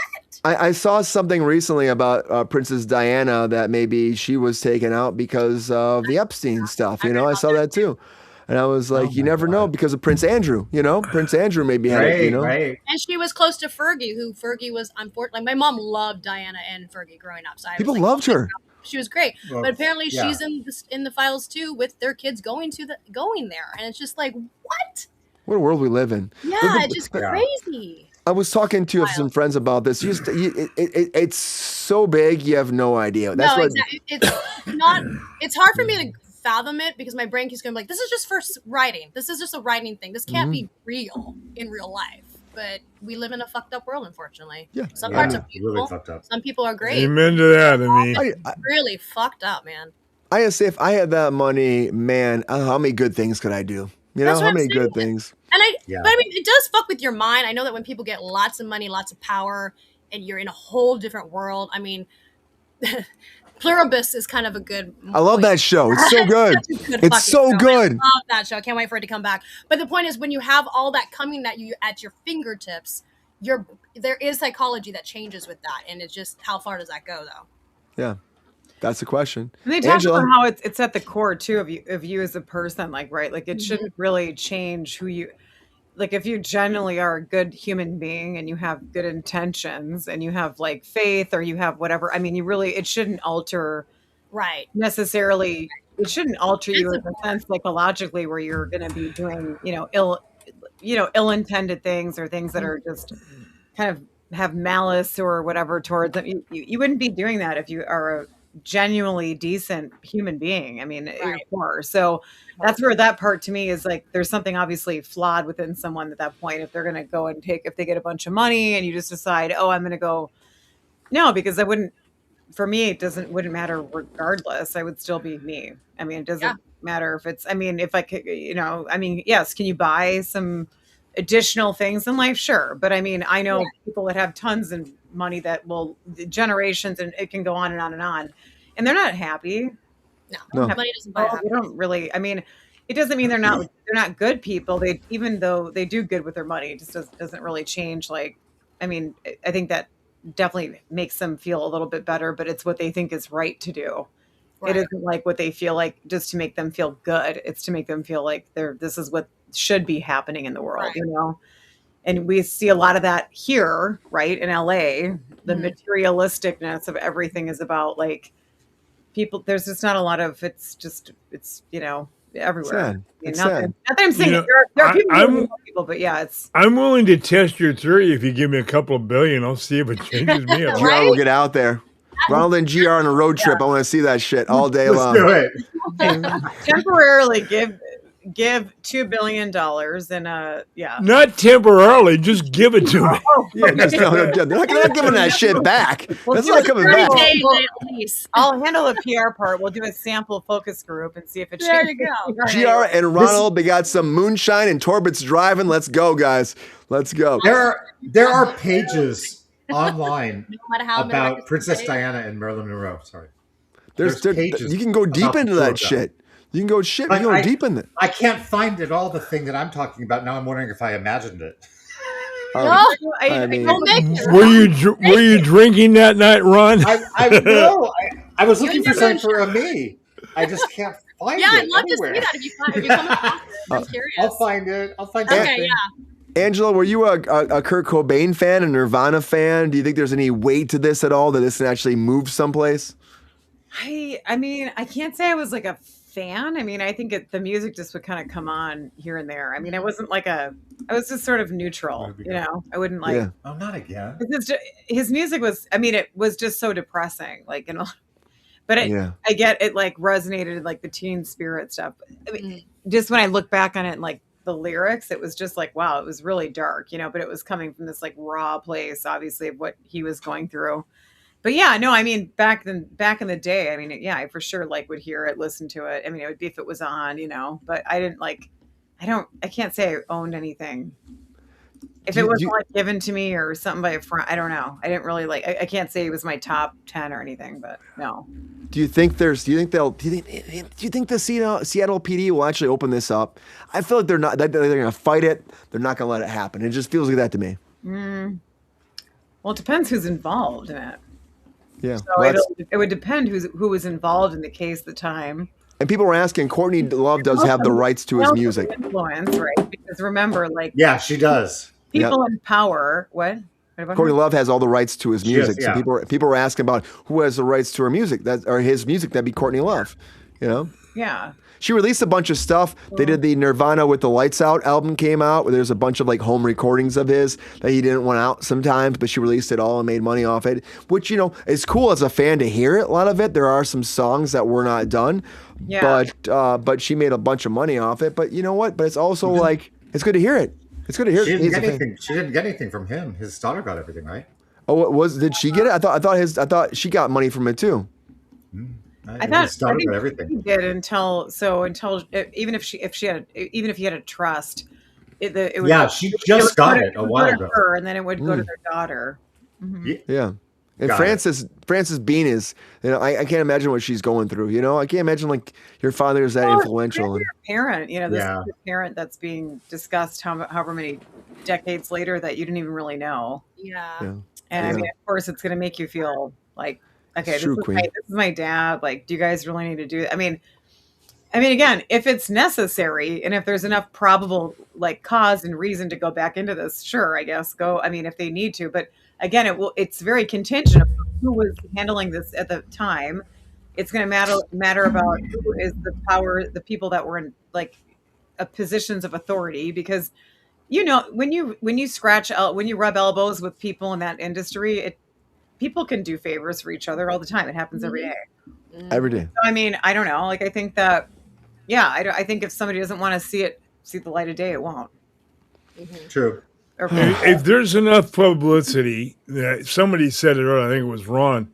I saw something recently about Princess Diana that maybe she was taken out because of the Epstein stuff. You know, I saw that too. And I was like, you never know because of Prince Andrew, you know? Prince Andrew maybe had it, you know? Right. And she was close to Fergie, who Fergie was, unfortunately, my mom loved Diana and Fergie growing up. So people loved her. She was great. Well, but apparently she's in the files too with their kids going there. And it's just like, what? What a world we live in. Yeah, it's just crazy. I was talking to some friends about this. It's so big, you have no idea. That's exactly. It's hard for me to fathom it because my brain keeps going like, this is just for writing. This is just a writing thing. This can't be real in real life. But we live in a fucked up world, unfortunately. Yeah. Some parts are beautiful. Really fucked up. Some people are great. Amen to that. I mean, Really fucked up, man. I just say if I had that money, man, how many good things could I do? You know, how many good things? And but I mean, it does fuck with your mind. I know that when people get lots of money, lots of power, and you're in a whole different world. I mean, Pluribus is kind of a good. I love that show. It's so good. It's so good. I love that show. I can't wait for it to come back. But the point is, when you have all that coming at you at your fingertips, there is psychology that changes with that, and it's just how far does that go, though? Yeah, that's the question. And they talk about how it's at the core too of you as a person, like right, like it shouldn't really change who you. Like if you genuinely are a good human being and you have good intentions and you have like faith or you have whatever, I mean, it shouldn't alter necessarily. It shouldn't alter you in a sense psychologically where you're going to be doing, ill-intended things or things that are just kind of have malice or whatever towards them. You wouldn't be doing that if you are a genuinely decent human being. I mean, you're poor. So that's where that part to me is like, there's something obviously flawed within someone at that point. If they're going to go and if they get a bunch of money and you just decide, oh, I'm going to go. No, because for me, it wouldn't matter regardless. I would still be me. I mean, it doesn't matter if it's, I mean, if I could, yes. Can you buy some additional things in life? Sure. But I mean, I know people that have tons of money that will generations and it can go on and on and on. And they're not happy. No. Money doesn't buy happiness. They don't really. I mean, it doesn't mean they're not good people. Even though they do good with their money, it just doesn't really change. Like, I mean, I think that definitely makes them feel a little bit better. But it's what they think is right to do. Right. It isn't like what they feel like just to make them feel good. It's to make them feel like this is what should be happening in the world. Right. And we see a lot of that here, right in LA. The materialisticness of everything is about like. People, there's just not a lot of. It's everywhere. Not that I'm saying there are people, but yeah, it's. I'm willing to test your theory if you give me a couple of billion. I'll see if it changes me. GR will get out there. Ronald and GR on a road trip. I want to see that shit all day long. Let's do it. Temporarily give $2 billion and Not temporarily, just give it to me. They're not giving that shit back. That's not coming back. I'll handle the PR part. We'll do a sample focus group and see if it changes. There you go. GR and Ronald, they got some moonshine and Torbert's driving. Let's go, guys. Let's go. There are pages online about Princess Diana and Marilyn Monroe. Sorry. There's pages. You can go deep into that shit. You can go deep in it. I can't find it all the thing that I'm talking about. Now I'm wondering if I imagined it. Were you drinking that night, Ron? I was looking for something for me. I just can't find it. Yeah, I'd love to see that if you come across it. I'm curious. I'll find it. Okay, yeah. Angela, were you a Kurt Cobain fan, a Nirvana fan? Do you think there's any weight to this at all, that this can actually move someplace? I mean, I can't say I was like a fan. I mean, I think the music just would kind of come on here and there. I mean, I wasn't like I was just sort of neutral, I wouldn't like. Yeah. Oh, not again. His music was, I mean, it was just so depressing, like, but I get it, like resonated like the teen spirit stuff. I mean, just when I look back on it and like the lyrics, it was just like, wow, it was really dark, but it was coming from this like raw place, obviously, of what he was going through. But yeah, no, I mean, back in the day, I mean, I for sure like would hear it, listen to it. I mean, it would be if it was on, but I didn't like, I can't say I owned anything. If it wasn't like given to me or something by a friend, I don't know. I didn't really like, I can't say it was my top 10 or anything, but no. Do you think the Seattle PD will actually open this up? I feel like they're going to fight it. They're not going to let it happen. It just feels like that to me. Well, it depends who's involved in it. Yeah. So it would depend who was involved in the case at the time. And people were asking, Courtney Love does have the rights to his music. Influence, right? Because remember, like... Yeah, she does. People in power... What? Courtney Love has all the rights to his music. So people were asking about who has the rights to her music, or his music. That'd be Courtney Love, Yeah, Yeah. She released a bunch of stuff. They did the Nirvana with the Lights Out album came out, where there's a bunch of like home recordings of his that he didn't want out sometimes, but she released it all and made money off it, which, you know, is cool as a fan to hear it. A lot of it. There are some songs that were not done, but she made a bunch of money off it. But you know what? But it's also like, it's good to hear it. It's good to hear it. She didn't get anything from him. His daughter got everything, right? Oh, did she get it? I thought she got money from it too. I think everything. He did until even if he had a trust, it would. She just got it a while ago, and then it would go to their daughter. Mm-hmm. Yeah, and Frances Bean is, you know, I can't imagine what she's going through. You know, I can't imagine like your father is that influential. Your parent, you know, this is the parent that's being discussed however many decades later that you didn't even really know. Yeah. And I mean, of course, it's going to make you feel like, okay, this is my dad. Like, do you guys really need to do it? I mean, again, if it's necessary and if there's enough probable like cause and reason to go back into this, sure, I guess go. I mean, if they need to, but again, it's very contingent on who was handling this at the time. It's going to matter about who is the power, the people that were in like positions of authority, because you know, when you rub elbows with people in that industry, people can do favors for each other all the time. It happens every day. Every day. So, I mean, I don't know. Like, I think that, I think if somebody doesn't want to see the light of day, it won't. Mm-hmm. True. If there's enough publicity, that somebody said it earlier, I think it was Ron.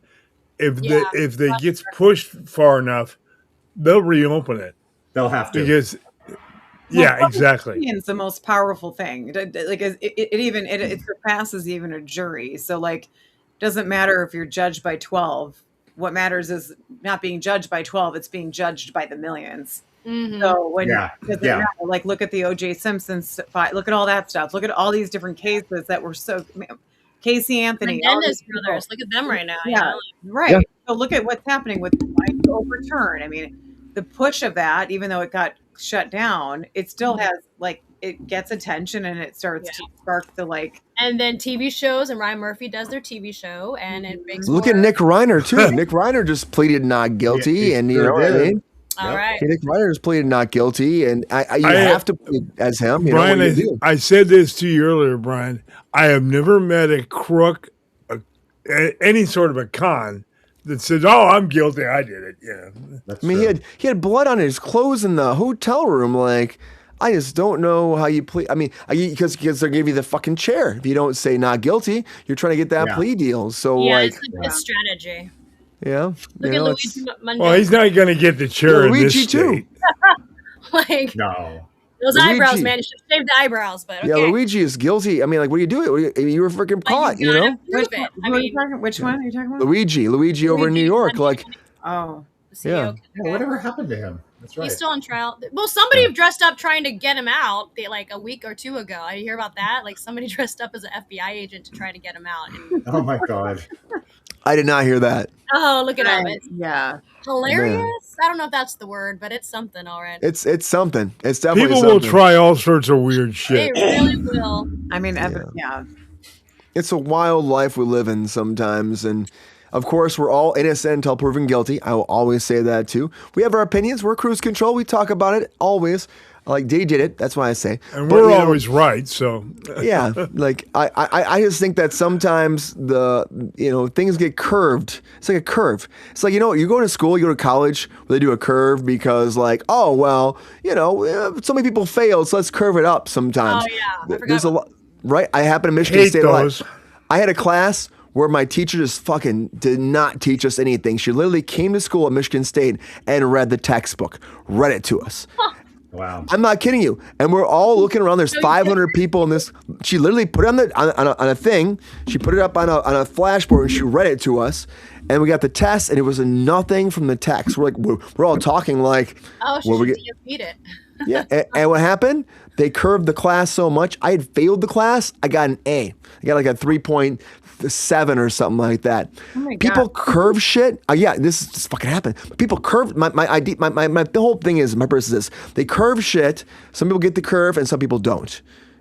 If they gets pushed far enough, they'll reopen it. They'll have to, because. Yeah, exactly. It's the most powerful thing. Like it surpasses even a jury. So like, doesn't matter if you're judged by 12. What matters is not being judged by 12. It's being judged by the millions. Mm-hmm. So when like look at the O.J. Simpson fight, look at all that stuff. Look at all these different cases that were so. Casey Anthony, Menendez brothers. Look at them right now. Yeah, right. Yeah. So look at what's happening with the overturn. I mean, the push of that, even though it got shut down, it still has like it gets attention and it starts to spark the like. And then TV shows, and Ryan Murphy does their TV show, and it makes. Look at Nick Reiner too. Nick Reiner just pleaded not guilty, and you know what I mean. All right. Nick Reiner's pleaded not guilty, and you have to plead as him. You Brian, know I said this to you earlier, Brian. I have never met a crook, any sort of a con, that says, "Oh, I'm guilty. I did it." Yeah. I mean, he had blood on his clothes in the hotel room. Like, I just don't know how you plead. I mean, because they'll give you the fucking chair if you don't say not guilty. You're trying to get that plea deal. So like, it's a strategy. Yeah. Look at Luigi Monday. Well, he's not going to get the chair in this state. Like, no. Those eyebrows, man. You should shave the eyebrows, but okay. Yeah, Luigi is guilty. I mean, like, what do you do? You were freaking caught, you know? Which one are you talking about? Luigi over in New York. Like, whatever happened to him? That's right. He's still on trial. Well, somebody dressed up trying to get him out like a week or two ago. I hear about that. Like somebody dressed up as an FBI agent to try to get him out. Oh my God. I did not hear that. Oh, look at him. Hilarious. Man. I don't know if that's the word, but it's something, all right. It's something. It's definitely People something. will try all sorts of weird shit. They really will. I mean, It's a wild life we live in sometimes, and of course, we're all innocent until proven guilty. I will always say that too. We have our opinions. We're Kruse Control. We talk about it always. Like, they did it. That's why I say. And we're always right, so. Yeah. Like, I just think that sometimes things get curved. It's like a curve. It's like, you go to school, you go to college, where they do a curve because like, oh, well, so many people failed, so let's curve it up sometimes. Oh, yeah. There's a lot, right? I happen to Michigan State a lot. I had a class where my teacher just fucking did not teach us anything. She literally came to school at Michigan State and read the textbook, read it to us. Wow. I'm not kidding you. And we're all looking around. There's 500 people in this. She literally put it on a thing. She put it up on a flashboard and she read it to us. And we got the test and it was nothing from the text. We're all talking like. Oh, she beat it. Yeah. And what happened? They curved the class so much. I had failed the class. I got an A. I got like a 3.7 or something like that. Oh my God. People curve shit. This fucking happened. People curve my the whole thing is my purpose is this. They curve shit. Some people get the curve and some people don't.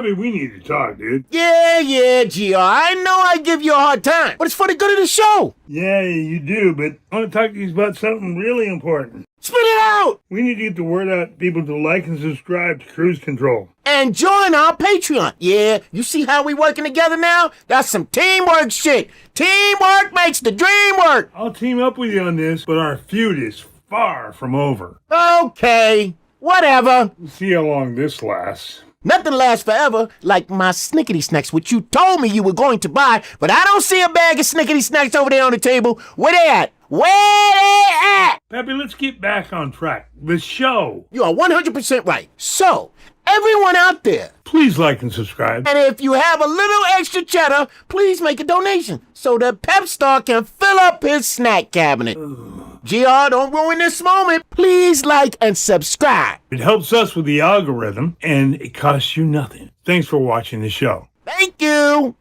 Peppy, we need to talk, dude. Yeah, GR. I know I give you a hard time, but it's for the good of the show. Yeah, you do, but I want to talk to you about something really important. Spit it out! We need to get the word out to people to like and subscribe to Kruse Control. And join our Patreon. Yeah, you see how we working together now? That's some teamwork shit. Teamwork makes the dream work. I'll team up with you on this, but our feud is far from over. Okay, whatever. We'll see how long this lasts. Nothing lasts forever, like my Snickety Snacks, which you told me you were going to buy, but I don't see a bag of Snickety Snacks over there on the table. Where they at? Where they at? Peppy, let's get back on track. The show. You are 100% right. So, everyone out there, please like and subscribe. And if you have a little extra cheddar, please make a donation so that Pep Star can fill up his snack cabinet. GR, don't ruin this moment. Please like and subscribe. It helps us with the algorithm, and it costs you nothing. Thanks for watching the show. Thank you.